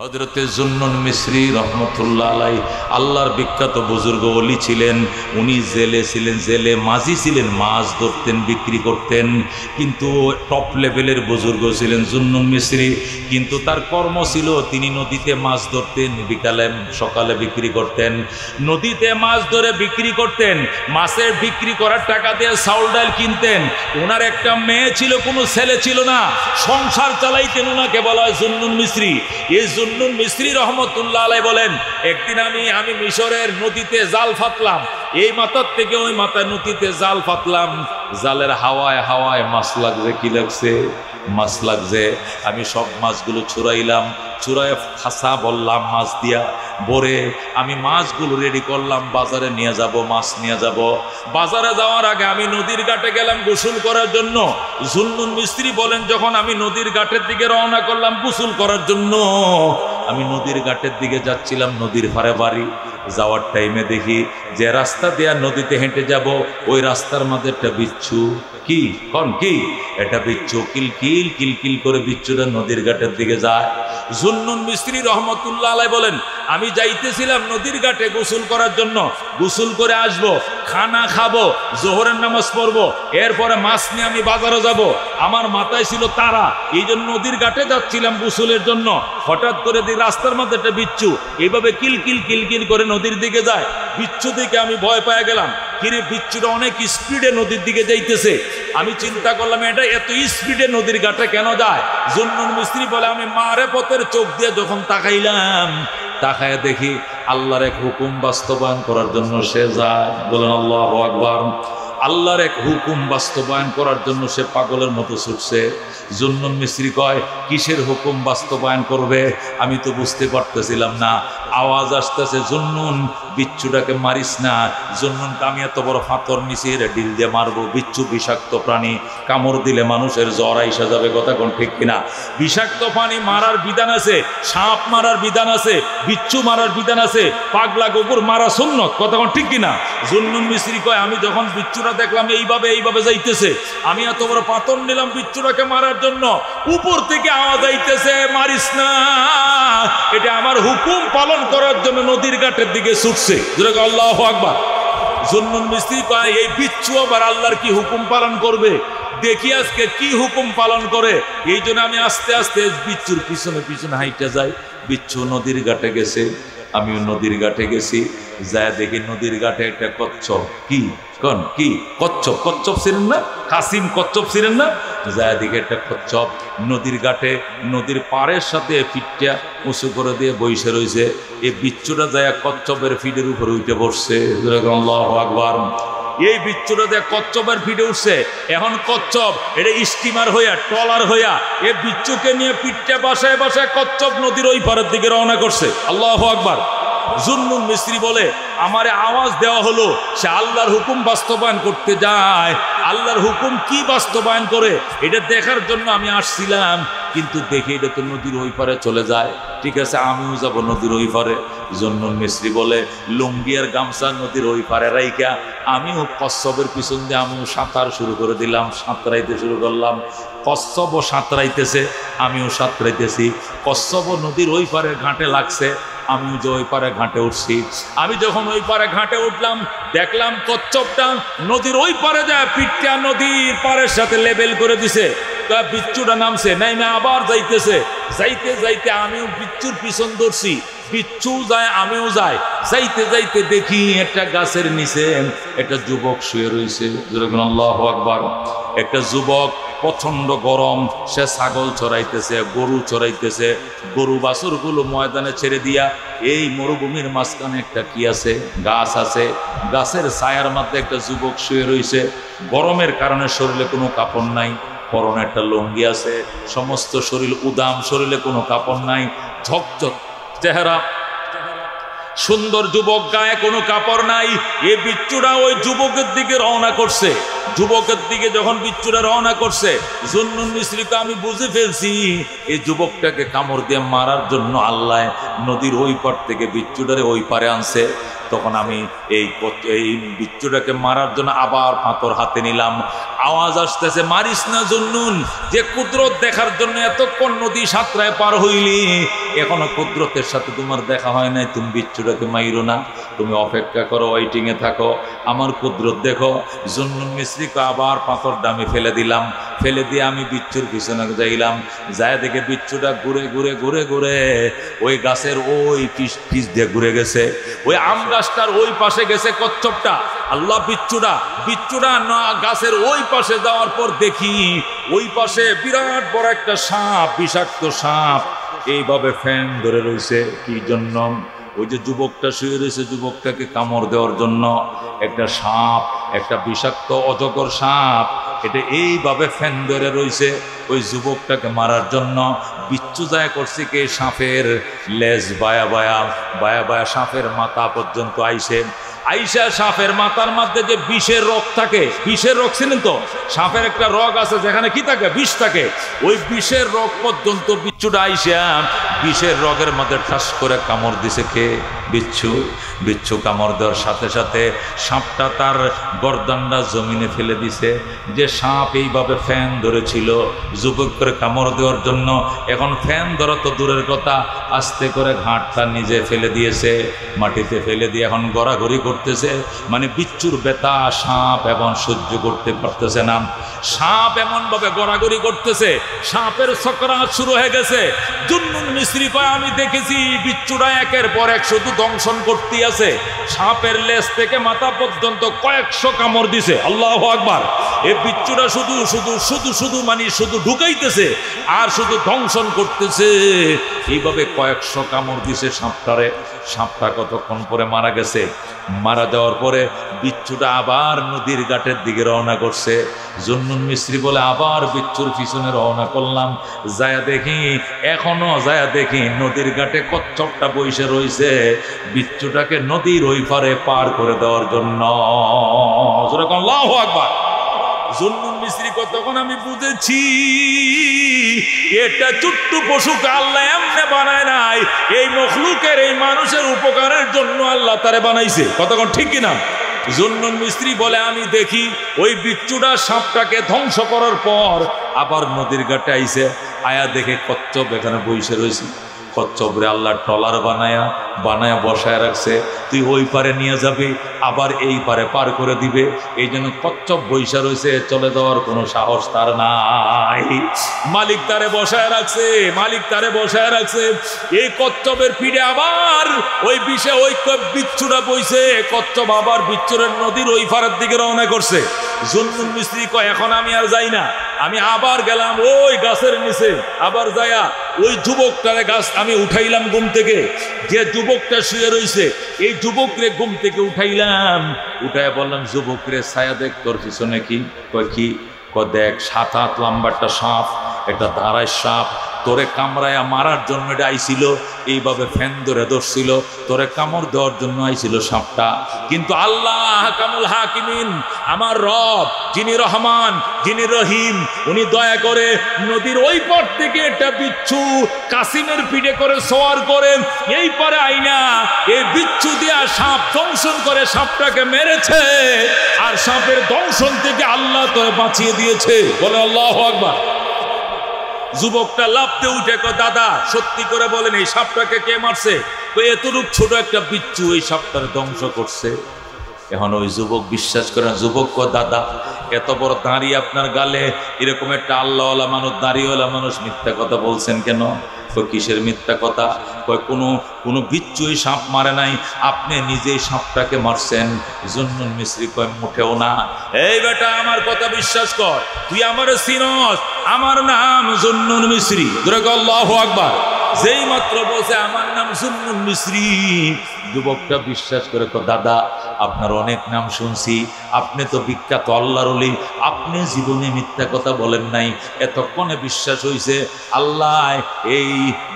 হযরতে জুন্নুন মিসরি রহমতুল্লাহ আলাই আল্লাহর বিখ্যাত বুজুর্গ ওলি ছিলেন। উনি জেলে ছিলেন, জেলে মাঝি ছিলেন, মাছ ধরতেন, বিক্রি করতেন। কিন্তু টপ লেভেলের বুজুর্গ ছিলেন জুন্নুন মিসরি। কিন্তু তার কর্ম ছিল তিনি নদীতে মাছ ধরতেন, বিকালে সকালে বিক্রি করতেন। নদীতে মাছ ধরে বিক্রি করতেন, মাছের বিক্রি করার টাকা দিয়ে চাউল ডাল কিনতেন। ওনার একটা মেয়ে ছিল, কোনো ছেলে ছিল না, সংসার চালাইতেন। ওনাকে বলা হয় জুন্নুন মিসরি। এই জুন্নুন মিসরি রহমতুল্লাহ আলাই বলেন, একদিন আমি মিশরের নদীতে জাল ফাতলাম, এই মাথার থেকে ওই মাথায় নদীতে জাল ফাতলাম। জালের হাওয়ায় হাওয়ায় মাছ লাগছে। কি লাগছে? মাছ লাগছে। আমি সব মাছগুলো ছুড়াইলাম, চূড়ায় ফাঁসা বললাম মাছ দিয়া ভরে। আমি মাছগুলো রেডি করলাম, বাজারে নিয়ে যাব, মাছ নিয়ে যাব। বাজারে যাওয়ার আগে আমি নদীর ঘাটে গেলাম গোসল করার জন্য। জুন্নুন মিস্ত্রি বলেন, যখন আমি নদীর ঘাটের দিকে রওনা করলাম গোসল করার জন্য, আমি নদীর ঘাটের দিকে যাচ্ছিলাম, নদীর পাড়ে বাড়ি। যাওয়ার টাইমে দেখি যে রাস্তা দেয়া নদীতে হেঁটে যাব, ওই রাস্তার মধ্যে একটা বিচ্ছু। কি কোন কি এটা? বিচ্ছু কিলকিল কিলকিল করে বিচ্ছুটা নদীর ঘাটের দিকে যায়। জুন্নুন মিস্ত্রি রহমতুল্লাহ আলাই বলেন, আমি যাইতেছিলাম নদীর ঘাটে গোসল করার জন্য। গোসল করে আসব, খানা খাবো, জোহরের নামাজ পড়বো, এরপরে মাছ নিয়ে আমি বাজারে যাব। আমার মাথায় ছিল তারা, এই জন্য নদীর ঘাটে যাচ্ছিলাম গোসলের জন্য। হঠাৎ করে দিই রাস্তার মধ্যে একটা বিচ্ছু এইভাবে কিলকিল কিলকিল করে নদীর দিকে যায়। বিচ্ছু দিকে আমি ভয় পেয়ে গেলাম। কিরে, বিচ্ছুটা অনেক স্পিডে নদীর দিকে যাইতেছে। আমি চিন্তা করলাম এটা এত স্পিডে নদীর ঘাটে কেন যায়? জুন্নুন মিস্ত্রি বলে, আমি মারে পথের চোখ দিয়ে যখন তাকাইলাম, তাকায় দেখি আল্লাহর এক হুকুম বাস্তবায়ন করার জন্য সে যায়। বলেন আল্লাহু আকবার। আল্লাহর এক হুকুম বাস্তবায়ন করার জন্য সে পাগলের মতো ছুটছে। জুন্নুন মিস্ত্রি কয়, কিসের হুকুম বাস্তবায়ন করবে? আমি তো বুঝতে পারতেছিলাম না। আওয়াজ আসতেছে, জুন্নুন বিচ্ছুটাকে মারিস না। জুন্নুনকে আমি এত বড় ফাতর নিছি, এর ডিল দিয়ে মারবো। বিচ্ছু বিষাক্ত প্রাণী, কামড় দিলে মানুষের জ্বর আইসা যাবে। কথা কোন ঠিক কিনা? বিষাক্ত প্রাণী মারার বিধান আছে, সাপ মারার বিধান আছে, বিচ্ছু মারার বিধান আছে, পাগলা কুকুর মারা সুন্নত। কথা কোন ঠিক কিনা? জুন্নুন মিস্ত্রি কয়, আমি যখন বিচ্ছুটা দেখলাম এইভাবে যাইতেছে, আমি এত বড় পাথর নিলাম বিচ্ছুটাকে মারার জন্য। উপর থেকে আওয়াজ আইতেছে, মারিস না, এটা আমার হুকুম পালন করার জন্য নদীর ঘাটের দিকে ছুটছে। আল্লাহু আকবার। জুন্নুন মিস্ত্রি কয়, এই বিচ্ছু আবার আল্লাহর কি হুকুম পালন করবে? দেখি আজকে কি হুকুম পালন করে। এই জন্য আমি আস্তে আস্তে বিচ্ছুর পিছনে পিছনে হাইটে যাই। বিচ্ছু নদীর ঘাটে গেছে, আমিও নদীর ঘাটে গেছি। যায় দেখি নদীর ঘাটে একটা কচ্ছপ। কি কোন কি? কচ্ছপ। কচ্ছপ ছিলেন না? কাসিম কচ্ছপ ছিলেন না? যায় দেখি একটা কচ্ছপ নদীর ঘাটে, নদীর পাড়ের সাথে ফিটটা উঁচু করে দিয়ে বসে রয়েছে। এই বিচ্ছুটা যায় কচ্ছপের ফিটের উপরে উঠে বসছে। আল্লাহু আকবার। এই বিচ্ছুটা দিয়ে কচ্ছপের ফিটে উঠছে। এখন কচ্ছপ এটা স্টিমার হইয়া, ট্রলার হইয়া এই বিচ্ছুকে নিয়ে পিঠটা বাসায় বাসায় কচ্ছপ নদীর ওই পারের দিকে রওনা করছে। আল্লাহু আকবার। জুন্নুন মিস্ত্রি বলে, আমারে আওয়াজ দেওয়া হলো, সে আল্লাহর হুকুম বাস্তবায়ন করতে যায়। আল্লাহর হুকুম কি বাস্তবায়ন করে এটা দেখার জন্য আমি আসছিলাম। কিন্তু দেখি এটা তো নদীর ওই পারে চলে যায়। ঠিক আছে, আমিও যাব নদীর ওই পারে। জুন্নুন মিস্ত্রি বলে, লুঙ্গি আর গামছা নদীর ওই পারে রাইকা আমিও কচ্ছপের পিছন দিয়ে আমিও সাঁতার শুরু করে দিলাম। সাঁতরাইতে শুরু করলাম। কচ্ছপও সাঁতরাইতেছে, আমিও সাঁতরাইতেছি। কচ্ছপ নদীর ওই পারে ঘাটে লাগছে, আমিও যে ওই পারে ঘাটে উঠছি। আমি যখন ওই পারে ঘাটে উঠলাম, দেখলাম কচ্ছপটা নদীর ওই পারে যায়, পিঠটা নদীর পাড়ের সাথে লেবেল করে দিছে। বিচ্ছুটা নামছে, নাইমে আবার যাইতেছে। যাইতে যাইতে আমিও বিচ্ছুর পিছন ধরছি। বিচ্ছু যায়, আমিও যাই। যাইতে যাইতে দেখি একটা গাছের নিচে একটা যুবক শুয়ে রয়েছে। আল্লাহু আকবার। একটা যুবক, প্রচন্ড গরম, সে ছাগল চড়াইতেছে, গরু চড়াইতেছে। গরু বাছুরগুলো ময়দানে ছেড়ে দিয়া এই মরুভূমির মাঝখানে একটা কি আছে? গাছ আছে। গাছের ছায়ার মধ্যে একটা যুবক শুয়ে রয়েছে। গরমের কারণে শরীরে কোনো কাপড় নাই, পরনে একটা লুঙ্গি আছে, সমস্ত শরীর উদাম, শরীরে কোনো কাপড় নাই, ঝকঝক চেহারা, সুন্দর যুবক, গায়ে কোনো কাপড় নাই। এই বিচ্ছুটা ওই যুবকের দিকে রওনা করছে। যুবকের দিকে যখন বিচ্ছুটা রওনা করছে, জুন্নুন মিস্ত্রিকে আমি বুঝে ফেলছি এই যুবকটাকে কামড় দিয়ে মারার জন্য আল্লাহ নদীর ওই পার থেকে বিচ্ছুটারে ওই পারে আনছে। তখন আমি এই বিচ্ছুটাকে মারার জন্য আবার পাথর হাতে নিলাম। আওয়াজ আসতেছে, মারিস না জুন্নুন, যে কুদরত দেখার জন্য এতক্ষণ নদী সাতরায় পার হইলি, এখনো কুদরতের সাথে তোমার দেখা হয় নাই, তুমি বিচ্ছুটাকে মাইরো না, তুমি অপেক্ষা করো, ওয়েটিংয়ে থাকো, আমার কুদরত দেখো। জুন্নুন মিস্ত্রিকে আবার পাথর ডামে ফেলে দিলাম, ফেলে দিয়ে আমি বিচ্ছুর পিছনে যাইলাম, যায় দেখে বিচ্ছুটা ঘুরে ঘুরে ঘুরে ঘুরে ওই গাছের ওই পিছ দিয়ে ঘুরে গেছে, ওই আম গাছটার ওই পাশে গেছে কচ্ছপটা। আল্লাহ, বিচ্ছুটা না গাছের ওই পাশে যাওয়ার পর দেখি ওই পাশে বিরাট বড় একটা সাপ, বিষাক্ত সাপ এইভাবে ফ্যান ধরে রয়েছে। কি জন্য? ওই যে যুবকটা শুয়ে রয়েছে, যুবকটাকে কামড় দেওয়ার জন্য একটা সাপ, একটা বিষাক্ত অজগর সাপ, এটা এইভাবে ফ্যান ধরে রয়েছে ওই যুবকটাকে মারার জন্য। বিচ্ছু যায় করছে কি, সাপের লেজ বায়া বায়া বায়া বায়া সাপের মাথা পর্যন্ত আইসা সাপের মাথার মধ্যে যে বিষের রোগ থাকে, বিষের রোগ ছিলেন তো, সাপের একটা রোগ আছে যেখানে কি থাকে, বিষ থাকে, ওই বিষের রোগ পর্যন্ত বিচ্ছুটা আইসা বিষের রোগের মধ্যে ঠাস করে কামড় দিছে কে? বিচ্ছু কামড় দেওয়ার সাথে সাথে সাপটা তার গর্দানটা জমিনে ফেলে দিছে। যে সাপ এইভাবে ফ্যান ধরেছিল যুবক করে কামড় দেওয়ার জন্য, এখন ফ্যান ধরা তো দূরের কথা, আস্তে করে ঘাটটা নিজে ফেলে দিয়েছে, মাটিতে ফেলে দিয়ে এখন গড়াগড়ি করতেছে। মানে বিচ্ছুর ব্যথা সাপ এমন সহ্য করতে পারতেছে না, সাপ এমনভাবে গড়াগড়ি করতেছে, সাপের সকরাত শুরু হয়ে গেছে। জুন্নুন মিস্ত্রি কয়, আমি দেখেছি বিচ্ছুরা একের পর এক শুধু দংশন করতে আছে, সাপের লেজ থেকে মাথা পর্যন্ত কয়েকশো কামড় দিছে। আল্লাহু আকবার। এই বিচ্ছুরা শুধু শুধু শুধু শুধু মানে শুধু ঢুকাইতেছে আর শুধু দংশন করতেছে, এইভাবে কয়েকশো কামড় দিছে সাপটারে। সাপটা কতক্ষণ পরে মারা গেছে। মারা যাওয়ার পরে বিচ্ছুটা আবার নদীর ঘাটের দিকে রওনা করছে। জুন্নুন মিস্ত্রি বলে, আবার বিচ্ছুর পিছনে রওনা করলাম, যায়া দেখি নদীর ঘাটে কচ্ছপটা বসে রয়েছে বিচ্ছুটাকে নদীর ওই পারে পার করে দেওয়ার জন্য। আল্লাহু আকবার। জুন্নুন মিস্ত্রি তখন আমি বুঝেছি এটা ছোট্ট পশুকে আল্লাহ এমনি বানায় নাই, এই মখলুকের এই মানুষের উপকারের জন্য আল্লাহ তারে বানাইছে। কতক্ষণ ঠিক কিনা? জুন্নুন মিস্ত্রি বলে, আমি দেখি ওই বিচ্ছুটা সাপটাকে ধ্বংস করার পর আবার নদীর ঘাটে আইছে, আয়া দেখে কচ্ছপ এখানে বসে রয়েছে। কচ্ছপরে আল্লাহ ট্রলার বানায়া বসায় রাখছে, তুই ওই পারে নিয়ে যাবি, আবার এই পারে পার করে দিবে। এই জন্য কচ্ছপ বৈশা রয়েছে, চলে যাওয়ার কোনো সাহস তার নাই। মালিক তারে বসায় রাখছে। এই কচ্ছপের পিঠে আবার ওই বিষে ওই বিচ্ছুটা বইছে, কচ্ছপ আবার বিচ্ছুরের নদীর ওই পারের দিকে রওনা করছে। জুন্নুন মিস্ত্রি কয়, এখন আমি আর যাই না, আমি আবার গেলাম ওই গাছের নিচে, আবার যায়া ওই যুবকটারে গাছ আমি উঠাইলাম ঘুম থেকে, যে যুবকটা শুয়ে রয়েছে এই যুবকরে ঘুম থেকে উঠাইলাম, উঠায় বললাম, যুবকরে ছায়া দেখ, তোর পিছনে কি? কয় কি? দেখ 7 হাত লম্বা একটা সাপ, একটা দাঁড়ায় সাপ, তোরে কামড়ায়া মারার জন্য এটা আইছিল, এইভাবে ফ্যান ধরে ধরছিল, তোরে কামড় দেওয়ার জন্য আইছিল সাপটা। কিন্তু আল্লাহ হাকামুল হাকিমিন, আমার রব যিনি রহমান যিনি রহিম, উনি দয়া করে নদীর ওই পার থেকে একটা বিচ্ছু কাসিমের পিঠে করে সওয়ার করেন, এই পারে আইনা এই বিচ্ছু দিয়া সাপ দংশন করে সাপটাকে মেরেছে, আর সাপের দংশন থেকে আল্লাহ তোরে বাঁচিয়ে দিয়েছে। বলে আল্লাহু আকবার। যুবকটা লাফতে উঠে কয়, দাদা সত্যি করে বলেন এই সাপটাকে কে মারছে? এতটুক ছোট একটা বিচ্ছু এই সাপটার ধ্বংস করছে। এখন ওই যুবক বিশ্বাস করে না। যুবক কয়, দাদা এত বড় দাঁড়ি আপনার গালে, এরকম একটা আল্লাহওয়ালা মানুষ, দাঁড়িওয়ালা মানুষ মিথ্যা কথা বলছেন কেন? কিসের মিথ্যা কথা? কয়, কোনো বিচ্ছু এই সাপ মারে নাই, আপনি নিজেই সাপটাকে মারছেন। জুন্নুন মিস্ত্রি কয়, মোটেও না। এই বেটা, আমার কথা বিশ্বাস কর, তুই আমার চিনস, আমার নাম জুন্নুন মিস্ত্রি। আল্লাহু আকবার। যেই মাত্র বলছে আমার নাম জুন্নুন মিস্ত্রি, যুবকটা বিশ্বাস করে, দাদা আপনার অনেক নাম শুনছি, আপনি তো বিখ্যাত আল্লাহর ওলি, আপনি জীবনে মিথ্যা কথা বলেন নাই। এতক্ষণে বিশ্বাস হয়েছে আল্লাহ এই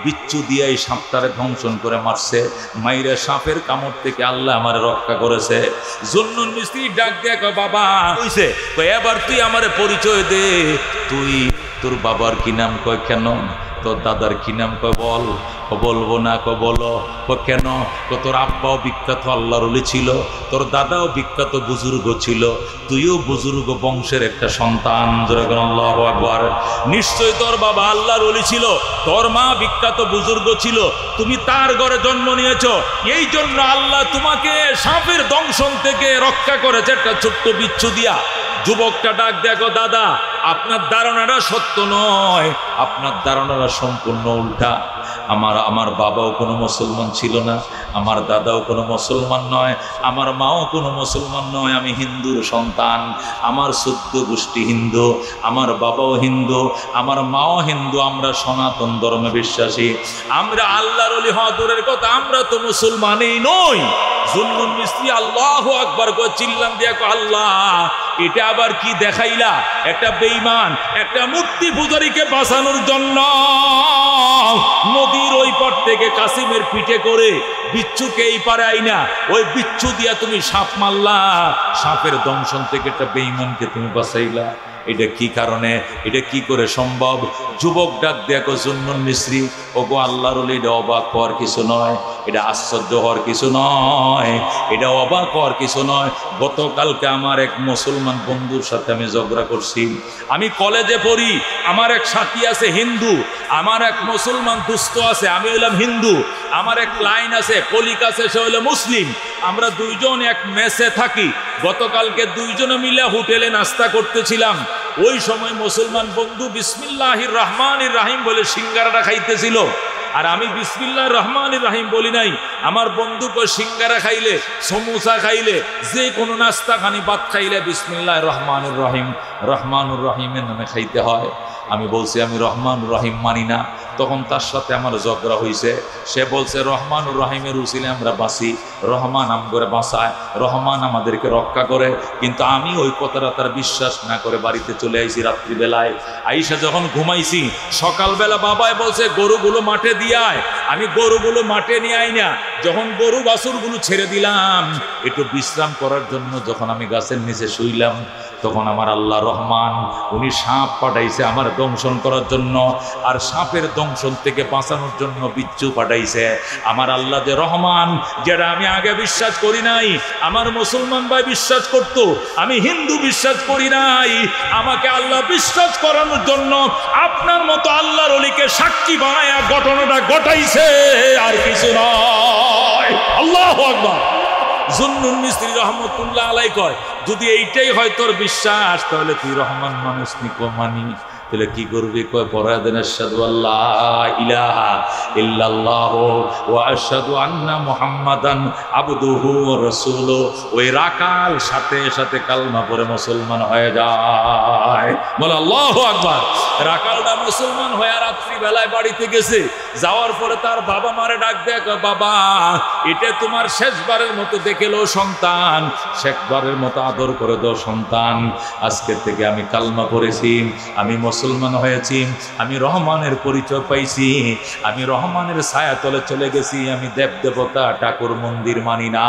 বিচ্ছু দিয়ে এই সাপটারে ধ্বংসন করে মারছে, মাইরা সাপের কামড় থেকে আল্লাহ আমারে রক্ষা করেছে। জুন্নুন মিস্ত্রি ডাক দিয়ে কয়, বাবা হইছে, এবার তুই আমারে পরিচয় দে, তোর বাবার কি নাম? কয়, কেন? তোর দাদার কি নাম? কয় বল। বলবো না। বলো। কেন? তোর আব্বাও বিখ্যাত আল্লাহর ওলি ছিল, তোর দাদাও বিখ্যাত বুজুর্গ ছিল, তুইও বুজুর্গ বংশের একটা সন্তান। আল্লাহু আকবার। নিশ্চয়ই তোর বাবা আল্লাহর ওলি ছিল, তোর মা বিখ্যাত বুজুর্গ ছিল, তুমি তার ঘরে জন্ম নিয়েছ, এই জন্য আল্লাহ তোমাকে সাপের দংশন থেকে রক্ষা করেছে একটা ছোট্ট বিচ্ছু দিয়া। যুবকটা ডাক দেখো, দাদা আপনার ধারণাটা সত্য নয়, আপনার ধারণাটা সম্পূর্ণ উল্টা। আমার বাবাও কোনো মুসলমান ছিল না, আমার দাদাও কোনো মুসলমান নয়, আমার মাও কোনো মুসলমান নয়, আমি হিন্দুর সন্তান। আমার 14 গোষ্ঠী হিন্দু, আমার বাবাও হিন্দু, আমার মাও হিন্দু, আমরা সনাতন ধর্মে বিশ্বাসী। আমরা আল্লাহর ওলি হওয়া দূরের কথা, আমরা তো মুসলমানই নই। জুন্নুন মিস্ত্রি আল্লাহু আকবার করে চিল্লান দিয়া আল্লাহ, এটা আবার কি দেখাইলা? একটা বেঈমান, একটা মূর্তি পূজারীকে বাঁচানোর জন্য নদীর ওই পার থেকে কাসিমের পিঠে করে বিচ্ছুকে এই পারে আইনা ওই বিচ্ছু দিয়া তুমি সাপ মারলা, সাপের দংশন থেকে একটা বেঈমানকে তুমি বাঁচাইলা। এটা কি কারণে? এটা কি করে সম্ভব? যুবক ডাক দেখো, জুন্নুন মিস্রি, ওগো আল্লাহর ওলি, এটা অবাক হওয়ার কিছু নয়, এটা আশ্চর্য হওয়ার কিছু নয়, এটা অবাক হওয়ার কিছু নয়। গতকালকে আমার এক মুসলমান বন্ধুর সাথে আমি ঝগড়া করছি। আমি কলেজে পড়ি, আমার এক সাথী আছে হিন্দু, আমার এক মুসলমান দুস্থ আছে, আমি হইলাম হিন্দু, আমার এক লাইন আছে কলিক আছে, সে হইল মুসলিম। আমরা দুইজন এক মেসে থাকি। গতকালকে দুইজনে মিলে হোটেলে নাস্তা করতেছিলাম। ওই সময় মুসলমান বন্ধু বিসমিল্লাহির রহমানির রাহিম বলে সিঙ্গারাটা খাইতেছিল, আর আমি বিসমিল্লাহির রহমানির রাহিম বলি নাই। আমার বন্ধু কই সিঙ্গারা খাইলে, সমোসা খাইলে, যে কোনো নাস্তা খানি ভাত খাইলে বিসমিল্লাহির রহমানির রহিম, রহমানুর রহিমের নামে খাইতে হয়। আমি বলছি আমি রহমানুর রহিম মানি না। তখন তার সাথে আমার ঝগড়া হয়েছে। সে বলছে রহমানুর রহিমের উসিলে আমরা বাঁচি, রহমান আমগরে বাঁচায়, রহমান আমাদেরকে রক্ষা করে। কিন্তু আমি ওই কথাটা তার বিশ্বাস না করে বাড়িতে চলে আইছি রাত্রিবেলায়। আইসা যখন ঘুমাইছি, সকালবেলা বাবাই বলছে গরুগুলো মাঠে দিয়ে আয়। আমি গরুগুলো মাঠে নিয়ে আই না। যখন গরু বাছুরগুলো ছেড়ে দিলাম একটু বিশ্রাম করার জন্য, যখন আমি গাছের নিচে শুইলাম, তখন আমার আল্লাহ রহমান উনি সাপ পাঠাইছে আমার দংশন করার জন্য, আর সাপের দংশন থেকে বাঁচানোর জন্য বিচ্ছু পাঠাইছে। আমার আল্লাহ যে রহমান, যেটা আমি আগে বিশ্বাস করি নাই, আমার মুসলমান ভাই বিশ্বাস করত, আমি হিন্দু বিশ্বাস করি নাই, আমাকে আল্লাহ বিশ্বাস করানোর জন্য আপনার মতো আল্লাহর ওলিকে সাক্ষী বানায়া ঘটনাটা ঘটাইছে, আর কিছু নয়। আল্লাহু আকবার। জুন্নুন মিস্ত্রি রহমতুল্লাহ আলাই কয়, যদি এইটাই হয় তোর বিশ্বাস, তাহলে তুই রহমান মানুষ নিকো মানি, তাহলে কি করবি? কয় পড়া দেন আশহাদু আল্লা ইলাহা ইল্লাল্লাহু ওয়া আশহাদু আন্না মুহাম্মাদান আবদুহু ওয়া রাসূলুহু। ওই রাকাল সাথে সাথে কালমা পড়ে মুসলমান হয়ে যায়। বলে আল্লাহু আকবার। রাকালটা মুসলমান হয়ে রাত্রি বেলায় বাড়িতে গেছে। যাওয়ার পরে তার বাবা মারে ডাক দেয়, বাবা এটা তোমার শেষবারের মতো দেখে লো সন্তান, শেষবারের মতো আদর করে দাও সন্তান। আজকের থেকে আমি কালমা পড়েছি, আমি মুসলমান হয়েছি, আমি রহমানের পরিচয় পাইছি, আমি রহমানের ছায়া তলে চলে গেছি, আমি দেব দেবতা ঠাকুর মন্দির মানি না।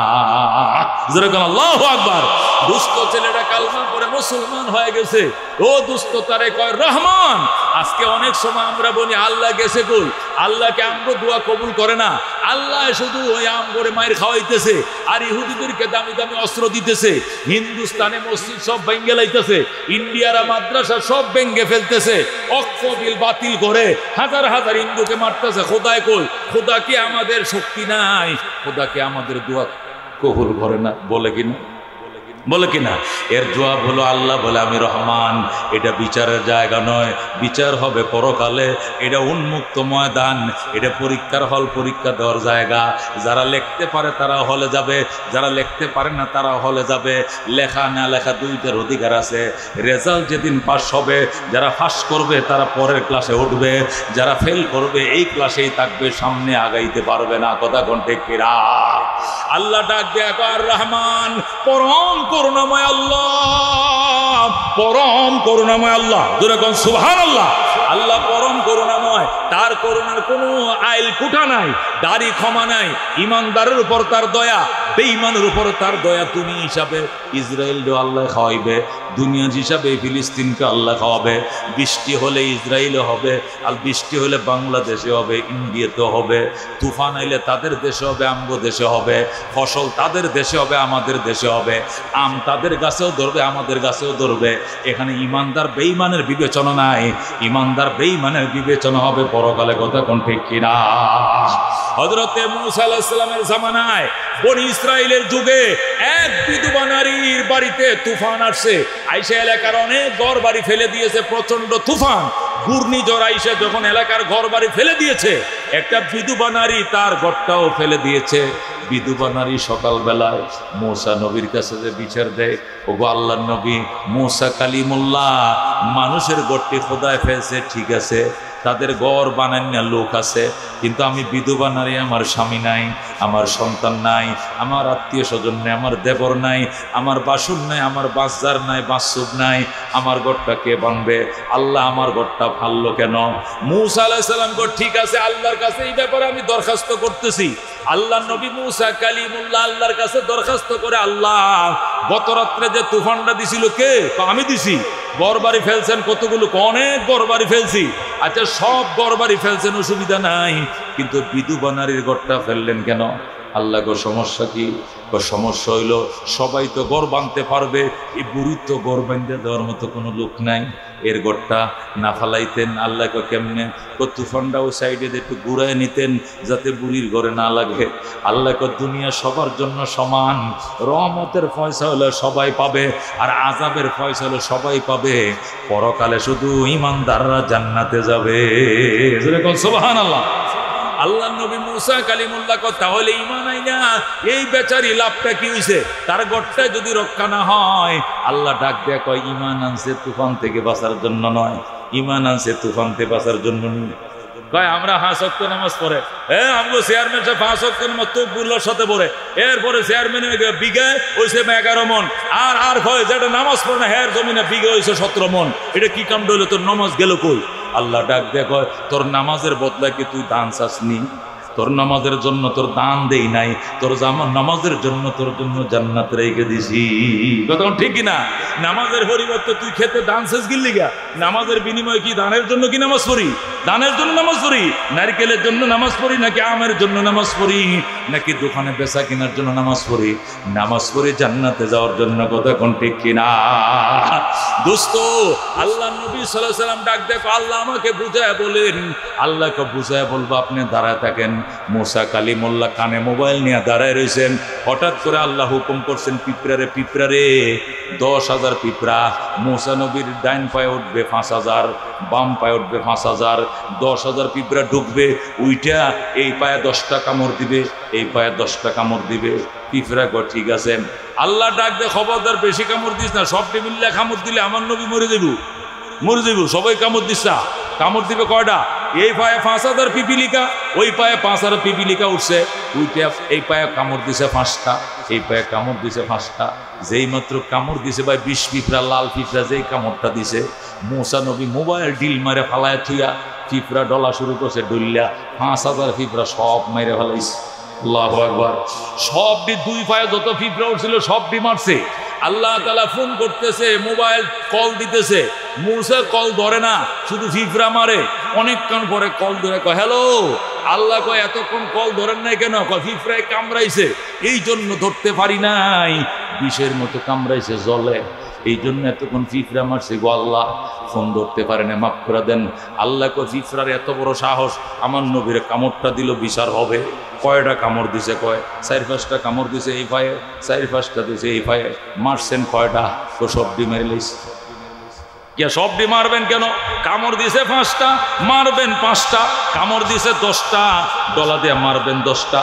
আল্লাহু আকবার। দুস্থ ছেলেটা কালমা পড়ে মুসলমান হয়ে গেছে। ও দুস্থ তারে কয় রহমান। আজকে অনেক সময় আমরা বলি আল্লাহ গেছে কই? আল্লাহকে আমগো দোয়া কবুল করে না। আল্লাহ শুধু ওই আমগরে মায়ের খাওয়াইতেছে, আর ইহুদিদেরকে দামি দামি অস্ত্র দিতেছে। হিন্দুস্তানে মসজিদ সব ভেঙ্গে লাইতেছে, ইন্ডিয়ারা মাদ্রাসা সব ভেঙ্গে ফেলতেছে, ওয়াকফ বিল বাতিল করে হাজার হাজার হিন্দুকে মারতেছে। খোদায় কই? খোদা কি আমাদের শক্তি নাই? খোদা কি আমাদের দোয়া কবুল করে না? বলে কিনা? বলে কিনা? এর জবাব হলো আল্লাহ বলে আমি রহমান। এটা বিচারের জায়গা নয়, বিচার হবে পরকালে। এটা উন্মুক্ত ময়দান, এটা পরীক্ষার হল, পরীক্ষা দেওয়ার জায়গা। যারা লিখতে পারে তারা হলে যাবে, যারা লিখতে পারে না তারা হলে যাবে। লেখা না লেখা দুইটার অধিকার আছে। রেজাল্ট যেদিন পাস হবে, যারা পাস করবে তারা পরের ক্লাসে উঠবে, যারা ফেল করবে এই ক্লাসেই থাকবে, সামনে আগাইতে পারবে না। কথা ঘন্টে কিরা? আল্লাহ ডাক দেয়া আর রহমান, পরম করুণাময় আল্লাহ, পরম করুণাময় আল্লাহ। জোরে কোন সুবহানাল্লাহ। আল্লাহ পরম করুণাময়। নয়, তার করুণার কোনো আইল কুঠা নাই, দাড়ি ক্ষমা নাই। ইমানদারের উপর তার দয়া, বেঈমানের উপর তার দয়া। তুমি হিসাবে ইসরায়েলকে আল্লাহ খাওয়াইবে, দুনিয়ার হিসাবে ফিলিস্তিনকে আল্লাহ খাওয়াবে। বৃষ্টি হলে ইসরায়েলে হবে, আর বৃষ্টি হলে বাংলাদেশে হবে, ইন্ডিয়াতে হবে। তুফান আইলে তাদের দেশে হবে, আমগো দেশে হবে। ফসল তাদের দেশে হবে, আমাদের দেশে হবে। আম তাদের গাছেও ধরবে, আমাদের গাছেও ধরবে। এখানে ইমানদার বেঈমানের বিবেচনা নাই, ইমানদার বেঈমানের বিবেচনা হবে পরকালে। কথা কোন ঠিক কিনা? হযরতে মূসা আলাইহিস সালামের জামানায় বনি ইসরাইলের যুগে এক বিধবা নারীর বাড়িতে তুফান আসছে, আইসা এলাকার অনেক ঘর বাড়ি ফেলে দিয়েছে। প্রচন্ড তুফান, ঘূর্ণিঝড় আইসা যখন এলাকার ঘর বাড়ি ফেলে দিয়েছে, একটা বিধবা নারী তার ঘরটাও ফেলে দিয়েছে। বিধবা নারী সকালবেলায় মূসা নবীর কাছে যে বিচার দেয়, ওগো আল্লাহর নবী, মূসা কালিমুল্লাহ মানুষের ঘরটি খোদায় ফেলছে, ঠিক আছে, তাদের ঘর বানান না লোক আছে, কিন্তু আমি বিধবা নারী, আমার স্বামী নাই, আমার সন্তান নাই, আমার আত্মীয় স্বজন নাই, আমার দেবর নাই, আমার বাসুর নাই, আমার বাচ্চার নাই, বাচ্চুব নাই, আমার ঘরটা কে বানবে? আল্লাহ আমার ঘরটা ভাললো কেন? মূসা আলাইহিস সালাম কো ঠিক আছে, আল্লাহর কাছে এই ব্যাপারে আমি দরখাস্ত করতেছি। আল্লাহ নবী মূসা কালিমুল্লাহ আল্লাহর কাছে দরখাস্ত করে, আল্লাহ গত রাত্রে যে তুফানটা দিছিল কে? আমি দিছি। গড়বাড়ি ফেলছেন কতগুলো? অনেক গড়বাড়ি ফেলছি। আচ্ছা সব গড়বাড়ি ফেলছেন, অসুবিধা নাই, কিন্তু বিধবা নারীর ঘরটা ফেললেন কেন? আল্লাহ গো সমস্যা কি? সমস্যা হইল সবাই তো গড় বাঁধতে পারবে, এই বুড়ির তো গড় বাঁধতে দেওয়ার মতো কোনো লোক নাই, এর গড়টা না ফালাইতেন? আল্লাহ কো কেমনে? তুফানটা ওই সাইডে একটু ঘুরায় নিতেন যাতে বুড়ির ঘরে না লাগে। আল্লাহ কো দুনিয়া সবার জন্য সমান, রহমতের ফয়সা হলে সবাই পাবে, আর আযাবের ফয়সা হলে সবাই পাবে। পরকালে শুধু ঈমানদাররা জান্নাতে যাবে। সুবহানাল্লাহ। আল্লাহ নবী মূসা কালিমুল্লাহ কো তাহলে ঈমান আইনা এই বেচারি লাভটা কি হইছে? তার ঘরটা যদি রক্ষা না হয়, আল্লাহ ডাক দেয়া কয় ঈমান আনছে তুফান থেকে বাঁচার জন্য নয়, ঈমান আনছে তুফান থেকে বাঁচার জন্য নয়। কয় আমরা 5 ওয়াক্ত নামাজ পড়ে, আমগো চেয়ারম্যান সাহেব 5 ওয়াক্ত নামাজ তকবীরের সাথে পড়ে, এরপরে চেয়ারম্যানের বিঘায় হইছে 11 মন, আর কয় যেটা নামাজ পড়ে না হের জমিনে বিঘা হইছে 17 মন। এটা কি কাম হইলো? তোর নামাজ গেল কই? আল্লাহ ডাক দেয়া কয় তোর নামাজের বদলা কি তুই দান চাসনি? তোর নামাজের জন্য তোর দান দেই নাই, তোর নামাজের জন্য তোর জন্য জান্নাত রেখে দিছি। কথা ঠিক কিনা? নামাজের পরিবর্তে তুই খেতে দান শেষ গিল্লি গা, নামাজের বিনিময়ে কি দানের জন্য কি নামাজ পড়ি? দানের জন্য নামাজ পড়ি? নারকেলের জন্য নামাজ পড়ি, নাকি আমের জন্য নামাজ পড়ি, নাকি দোকানে বেচা কেনার জন্য নামাজ পড়ি? নামাজ পড়ি জান্নাতে যাওয়ার জন্য। কথা কোন ঠিক কিনা? দোস্ত আল্লাহ নবী সাল্লাল্লাহু আলাইহি সাল্লাম ডাক দেখো, আল্লাহ আমাকে বুঝায় বলেন। আল্লাহকে বুঝায় বলবো আপনি দাঁড়ায় থাকেন। মূসা কালিমুল্লাহ কানে মোবাইল নিয়ে দাঁড়ায় রয়েছেন। হঠাৎ করে আল্লাহ হুকুম করছেন, পিঁপড়ারে পিঁপড়ারে 10,000 পিঁপড়া। মূসা নবীর ডাইন পায়ে উঠবে 5,000, বাম পায়ে উঠবে 5,000, 10,000 পিঁপড়া ঢুকবে, উইটা এই পায়ে 10টা কামড় দিবে, এই পায়ে 10টা কামড় দিবে। পিঁপড়া কয় ঠিক আছে। আল্লাহ ডাক দে খবরদার বেশি কামড় দিস না, সবটি মিল্লা কামড় দিলে আমার নবী মরে যাবো, মরে যাবো। সবাই কামড় দিস না। কামড় দিবে কয়টা? এই পায়ে 5,000 পিপিলিকা, ওই পায়ে 5,000 পিপিলিকা উঠছে, উইটা এই পায়ে কামড় দিছে 5টা, এই পায়ে কামড় দিছে 5টা। যেই মাত্র কামড় দিছে ভাই 20 পিঁপড়া, লাল পিঁপড়া যেই কামড়টা দিছে, মূসা নবী মোবাইল ডিল মারে ফালায় থুইয়া পিঁপড়া ডলা শুরু করছে, ডুল্লা 5,000 পিঁপড়া সব মাইরে ফেলাইছে। আল্লাহু আকবার। সবটি 2 পায়ে যত পিঁপড়া উঠছিল সবটি মারছে। আল্লাহ তাআলা ফোন করতেছে, মোবাইল কল দিতেছে, মূসা কল ধরে না, শুধু পিঁপড়া মারে। অনেকক্ষণ পরে কল ধরে কয় হ্যালো। আল্লাহ কয় এতক্ষণ কল ধরেন নাই কেন? কয় পিঁপড়ায় কামড়াইছে, এই জন্য ধরতে পারি নাই, বিষের মতো কামড়াইছে জলে, এই জন্য এতক্ষণ পিঁপড়া মারছে গো আল্লাহ, ফোন ধরতে পারে না, মাফ করে দেন। আল্লাহ কয় পিঁপড়ার এত বড় সাহস, আমার নবীর কামড়টা দিল বিচার হবে। কয়টা কামড় দিছে? কয় 4-5টা কামড় দিছে এই পায়ে, 4-5টা দিছে এই পায়ে। মারছেন কয়টা? তো সবটি মেরে লইছে। কে সবটি মারবেন কেন? কামড় দিছে 5টা, মারবেন 5টা। কামড় দিছে 10টা, ডলা দিয়ে মারবেন 10টা।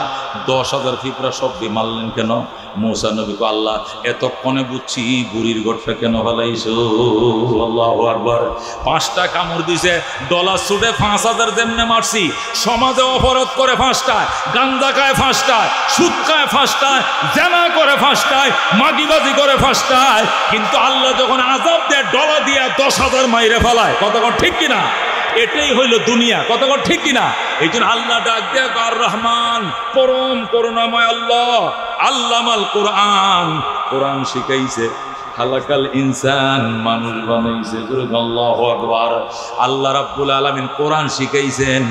10,000 পিঁপড়া সবটি মারলেন কেন? মূসা নবী কো আল্লাহ এতক্ষণে বুঝছি বুড়ির ঘরটা কেন ফেলাইছো। আল্লাহু আকবার। 5টা কামড় দিছে, ডলা ছুটে 5,000 যেমনে মারছি। সমাজে অপরাধ করে 5টায়, গান্দা খায় 5টায়, সুদ খায় 5টায়, জানা করে 5টায়, মাগিবাজি করে 5টায়, কিন্তু আল্লাহ যখন আযাব দেয় ডলা দিয়া 10,000 মাইরে ফেলায়। কতক্ষণ ঠিক কিনা? এটাই হইল দুনিয়া। কতক্ষণ ঠিক কিনা? এই জন্য আল্লাহ ডাক দেয়া আর রহমান, পরম করুণাময় আল্লাহ, আল্লামাল কোরআন, কোরআন শিখাইছে। খালাকাল ইনসান, মানুষ বানাইছে। আল্লাহু আকবার। আল্লাহ রাব্বুল আলামিন কোরআন শিখাইছেন,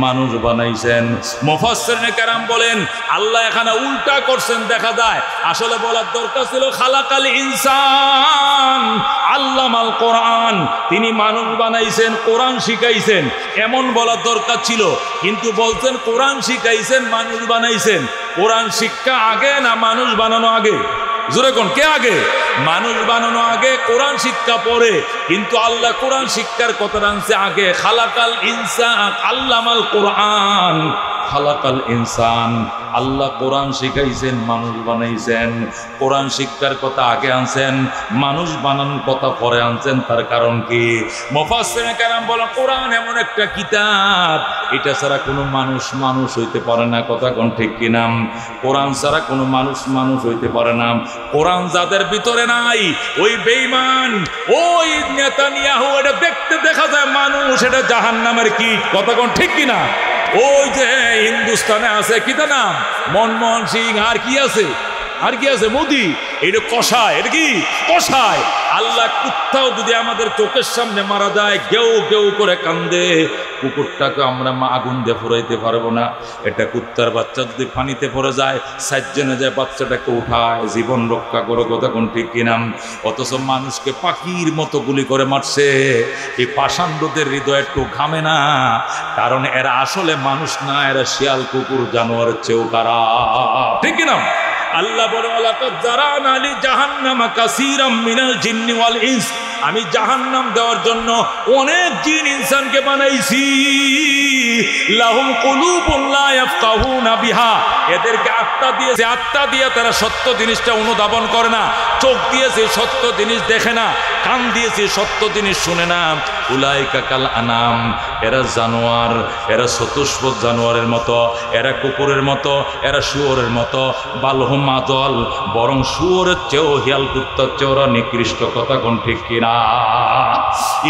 মানুষ বানাইছেন। মুফাসসিরিনে কেরাম বলেন আল্লাহ এখানে উল্টা করছেন দেখা যায়। আসলে বলার দরকার ছিল খালাকাল ইনসান আল্লামাল কোরআন, তিনি মানুষ বানাইছেন, কোরআন শিখাইছেন, এমন বলার দরকার ছিল। কিন্তু বলছেন কোরআন শিখাইছেন, মানুষ বানাইছেন। কোরআন শিক্ষা আগে না মানুষ বানানো আগে? জোরে কোন, কে আগে? মানুষ বানানো আগে, কোরআন শিক্ষা পরে। কিন্তু আল্লাহ কোরআন শিক্ষার কথা আনছে আগে। খালাকাল ইনসান আল্লামাল কোরআন, খালাকাল ইনসান, আল্লাহ কোরআন শিখাইছেন, মানুষ বানাইছেন। কোরআন শিক্ষার কথা আগে আনছেন, মানুষ বানানোর কথা পরে আনছেন। তার কারণ কি? মুফাসসিরিনে কেরাম বলেন কোরআন এমন একটা কিতাব, এটা ছাড়া কোনো মানুষ মানুষ হইতে পারে না। কথা কোন ঠিক কিনা? কোরআন ছাড়া কোনো মানুষ মানুষ হইতে পারে না। কোরআন যাদের ভিতরে নাই, ওই বেঈমান, ওই নেতানিয়াহু, এটা দেখতে দেখা যায় মানুষ, এটা জাহান্নামের কীট। কথা কোন ঠিক কিনা? ওই যে হিন্দুস্তানে আছে কি তা নাম, মনমোহন সিং, আর কি আছে, আর কি আছে, মোদি, এটা কষায়। এটা কি কষায়? আল্লাহ কুত্তাও যদি আমাদের চোখের সামনে মারা যায়, গেউ গেউ করে কান্দে, কুকুরটাকে আমরা আগুন দিয়ে ফুরাইতে পারবো না। এটা কুত্তার বাচ্চা যদি পানিতে পড়ে যায়, সাজ্জনে যায়, বাচ্চাটাকে উঠায়, জীবন রক্ষা করে। কথা কোন ঠিক কিনা? অথচ মানুষকে পাখির মতো গুলি করে মারছে। এই পাষাণ্ডদের হৃদয় একটু ঘামে না, কারণ এরা আসলে মানুষ না, এরা শিয়াল, কুকুর, জানোয়ারের চেয়েও খারাপ। ঠিক কিনা? আল্লাহ বলে ওয়ালাকাদ যারানা লি জাহান্নামা কাসীরাম মিনাল জিন্নি ওয়াল ইনস, আমি জাহান্নাম দেওয়ার জন্য অনেক জিন ইনসানকে বানাইছি। লাহুম কুলুবুন লা ইয়াফকাহুনা বিহা, এদেরকে আত্মা দিয়েছে, আত্মা দিয়ে তারা সত্য জিনিসটা অনুধাবন করে না। চোখ দিয়েছে, সত্য জিনিস দেখে না। কান দিয়েছে, সত্য জিনিস শুনে না। উলাইকা কাল আনাম, এরা জানোয়ার, এরা চতুষ্পদ জানোয়ারের মতো, এরা কুকুরের মতো, এরা শুয়োরের মতো। বালহুম আদল, বরং শুয়োরের চেয়েও, হিয়াল কুত্তার চেয়েও ওরা নিকৃষ্ট। কথা কোন ঠিক কিনা?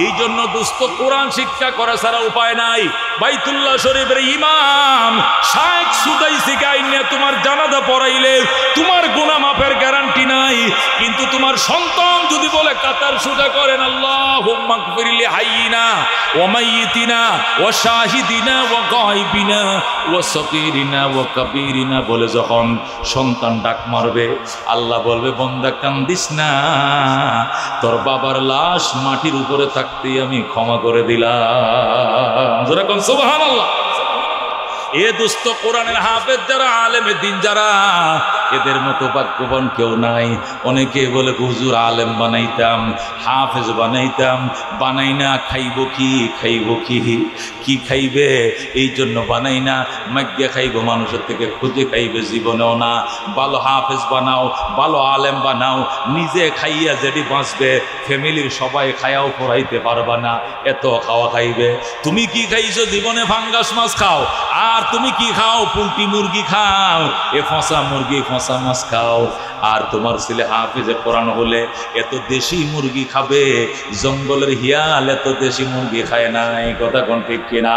এই জন্য দোস্ত, কোরআন শিক্ষা করা ছাড়া উপায় নাই। বাইতুল্লাহ শরীফের ইমাম শাইখ সুদাইসি গাইনে তোমার জানাজা পড়াইলে তোমার গুনাহ মাফের গ্যারান্টি নাই। কিন্তু তোমার সন্তান যদি বলে কাতার সোজা করেন, আল্লাহুম্মা গফিরলি হাইয়িনা ওয়া মাইয়িতিনা ওয়া শাহিদিনা ওয়া গায়বিনা ওয়া সগীরিনা ওয়া কাবীরিনা বলে যখন সন্তান ডাক মারবে, আল্লাহ বলবে বান্দা কান্দিস না, তোর বাবার লাশ মাটির উপরে থাকতেই আমি ক্ষমা করে দিলাম। যেরকম সুবহানাল্লাহ। এ দোস্ত, কোরআনের হাফেজ যারা, আলেমে দিন যারা, এদের মতো ভাগ্যবান কেউ নাই। অনেকে বলে হুজুর আলেম বানাইতাম, হাফেজ বানাইতাম, বানাই না। খাইব কি, খাইব কি, কি খাইবে? এই জন্য বানাই না। মাগ্যে খাইব, মানুষের থেকে খুঁজে খাইবে, জীবনেও না। ভালো হাফেজ বানাও, ভালো আলেম বানাও, নিজে খাইয়া যেটি বাঁচবে, ফ্যামিলির সবাই খায়াও পড়াইতে পারবা না, এত খাওয়া খাইবে। তুমি কি খাইছো জীবনে? ফাঙ্গাস মাছ খাও। আর তুমি কি খাও? পোল্ট্রি মুরগি খাও, এ ফসা মুরগি, ফসা মাছ খাও। আর তোমার ছেলে হাফেজে কোরআন হলে এত দেশি মুরগি খাবে, জঙ্গলের হিয়াল এত দেশি মুরগি খায় নাই। কথা কোন ঠিক কিনা?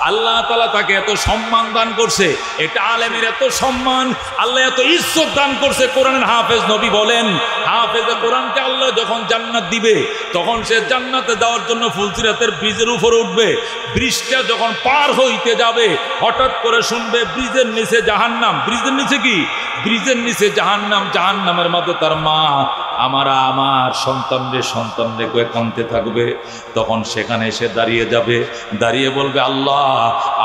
আল্লাহ তাআলা তাকে এত সম্মান দান করছে, এটা আলেমের এত সম্মান, আল্লাহ এত ইজ্জত দান করছে। কোরআনের হাফেজ, নবী বলেন হাফেজে কোরআনকে আল্লাহ যখন জান্নাত দিবে, তখন সে জান্নাতে যাওয়ার জন্য ফুলসিরাতের ব্রিজের উপরে উঠবে। ব্রিজটা যখন পার হইতে যাবে, হঠাৎ করে শুনবে ব্রিজের নিচে জাহান্নাম। ব্রিজের নিচে কি? ব্রিজের নিচে জাহান্নাম। জাহান্নামের মধ্যে তার মা আমার সন্তান রে কয়ে কাঁদতে থাকবে। তখন সেখানে এসে দাঁড়িয়ে যাবে, দাঁড়িয়ে বলবে আল্লাহ,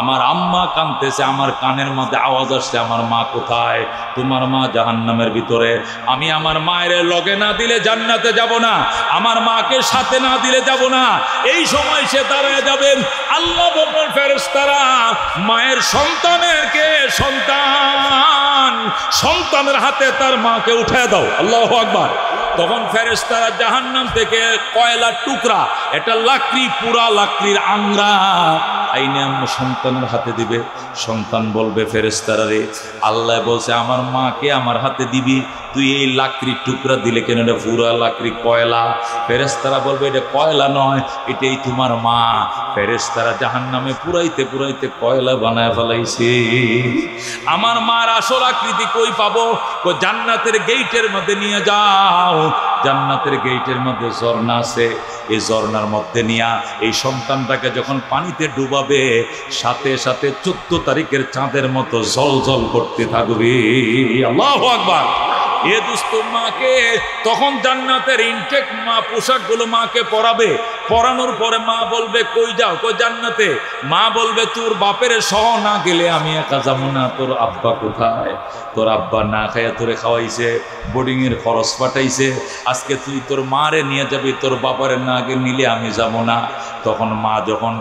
আমার আম্মা কাঁদতেছে, আমার কানের মধ্যে আওয়াজ আসছে, আমার মা কোথায়? তোমার মা জাহান্নামের ভিতরে। আমি আমার মায়ের লগে না দিলে জান্নাতে যাব না, আমার মাকে সাথে না দিলে যাব না। এই সময় সে দাঁড়িয়ে যাবেন। আল্লাহ বলবেন ফেরেশতারা, মায়ের সন্তানের হাতে তার মাকে উঠায় দাও। আল্লাহু আকবার। তখন ফেরেশতারা জাহান্নাম থেকে কয়লার টুকরা, এটা লাকড়ি, পুরা লাকড়ির আংরা, আইনে সন্তানের হাতে দিবে। সন্তান বলবে ফেরেশতারা রে, আল্লাহ বলছে আমার মাকে আমার হাতে দিবি, তুই এই লাকড়ির টুকরা দিলে কেন? এটা পুরা লাকড়ি, কয়লা। ফেরেশতারা বলবে এটা কয়লা নয়, এটাই তোমার মা। ফেরেশতারা জাহান্নামে পুরাইতে পুরাইতে কয়লা বানায় ফেলাইছে। আমার মার আসল আকৃতি কই পাবো? জান্নাতের গেইটের মধ্যে নিয়ে যাও। জান্নাতের গেইটের মধ্যে ঝর্ণা আছে, এই ঝর্ণার মধ্যে নিয়া এই সন্তানটাকে যখন পানিতে ডুবাবে, সাথে সাথে 14 তারিখের চাঁদের মতো জল জল করতে থাকবে। আল্লাহু আকবার। এ দুস্থ মাকে তখন জান্নাতের ইনটেক মা পোশাকগুলো মাকে পরাবে। পরানোর পরে মা বলবে কই যাও? কই জান্নাতে। মা বলবে তোর বাপের সহ না গেলে আমি একা যাবো না। তোর আব্বা কোথায়? তোর আব্বা না খাইয়া তোরে খাওয়াইছে, বোর্ডিংয়ের খরচ পাঠাইছে, আজকে তুই তোর মারে নিয়ে যাবি, তোর বাবারে না গেলে নিলে আমি যাব না। তখন মা যখন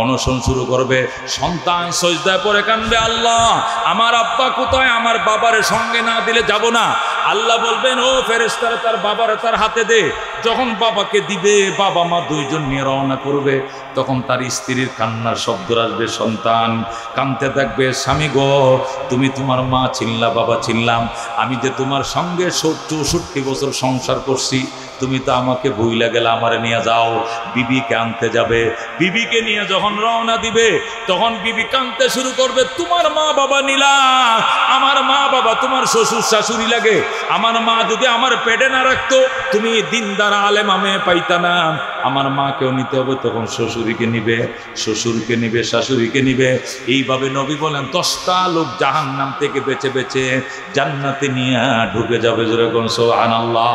অনশন শুরু করবে, সন্তান সজদায় পড়ে কাঁদবে, আল্লাহ আমার আব্বা কোথায়? আমার বাবারে সঙ্গে না দিলে যাব না। আল্লাহ বলবেন ও ফেরেশতারা তার বাবারে তার হাতে দে। যখন বাবাকে দিবে, বাবা মা দুইজন নিয়ে রওনা করবে, তখন তার স্ত্রীর কান্নার শব্দ আসবে। সন্তান কাঁদতে থাকবে, স্বামী গো তুমি তোমার মা চিনলা, বাবা চিনলাম, আমি যে তোমার সঙ্গে 64 বছর সংসার করছি, তুমি তো আমাকে ভুইলা গেলে, আমারে নিয়ে যাও। বিবিকে আনতে যাবে। বিবিকে নিয়ে যখন রওনা দিবে, তখন বিবি কাঁদতে শুরু করবে, তোমার মা বাবা নিলা, আমার মা বাবা তোমার শ্বশুর শাশুড়ি লাগে। আমার মা যদি আমার পেটে না রাখতো, তুমি দিনদার আলেম আমি পাইতা না। আমার মাকেও নিতে হবে। তখন শ্বশুরকে নিবে, শ্বশুরকে নিবে, শাশুড়িকে নিবে। এইভাবে নবী বলেন 10টা লোক জাহান্নাম থেকে বেঁচে বেঁচে জান্নাতে নিয়ে ঢুকে যাবে। যেরকম সুবহানাল্লাহ।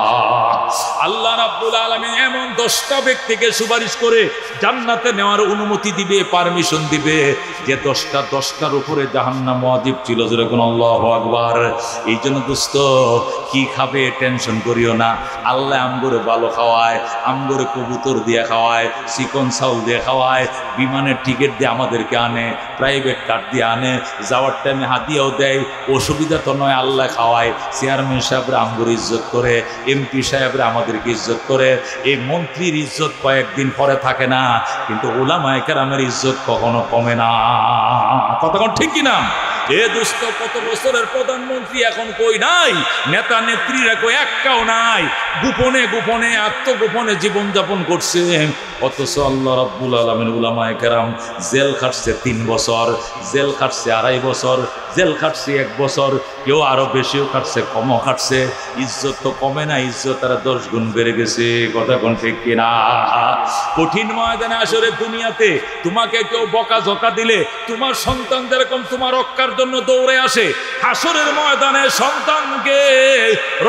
আল্লাহ রাব্বুল আলামিন এমন 10টা ব্যক্তিকে সুপারিশ করে জান্নাতে নেওয়ার অনুমতি দিবে, পারমিশন দিবে, যে 10টার উপরে জাহান্নাম ওয়াজিব ছিল। যেরকম আল্লাহু আকবার। এই জন্য দোস্ত কি খাবে টেনশন করিও না। আল্লাহ আমগরে ভালো খাওয়ায়, আমগরে কবুতর দিয়ে খাওয়ায়, চিকন চাউল দিয়ে খাওয়ায়, বিমানের টিকিট দিয়ে আমাদেরকে আনে, প্রাইভেট কার দিয়ে আনে, যাওয়ার টাইমে হাদিয়াও দেয়। অসুবিধা তো নয়, আল্লাহ খাওয়ায়। চেয়ারম্যান সাহেবরা আমগরে ইজ্জত করে, এমপি সাহেবরা আমাদেরকে ইজ্জত করে। এই মন্ত্রীর ইজ্জত কয়েকদিন পরে থাকে না, কিন্তু উলামায়ে কেরামের ইজ্জত কখনো কমে না। কতক্ষণ ঠিক কিনা? এ দুস্থ কত বছরের প্রধানমন্ত্রী এখন কই নাই, নেতা নেত্রীরা কই একটাও নাই, গোপনে গোপনে আত্মগোপনে জীবনযাপন করছে। অথচ আল্লাহ রাব্বুল আলামিন উলামায়ে কেরাম জেল খাটছে 3 বছর, জেল খাটছে 2.5 বছর, জেল খাটছে 1 বছর, কেউ আরো বেশিও খাটছে, কমও খাটছে। ইজ্জত তো কমে না, ইজ্জত আর 10 গুণ বেড়ে গেছে। কথা কোন ঠিক কিনা? কঠিন ময়দানে আসলে দুনিয়াতে তোমাকে কেউ বকাঝকা দিলে, তোমার সন্তান যেরকম তোমার রক্ষার জন্য দৌড়ে আসে, হাসরের ময়দানে সন্তানকে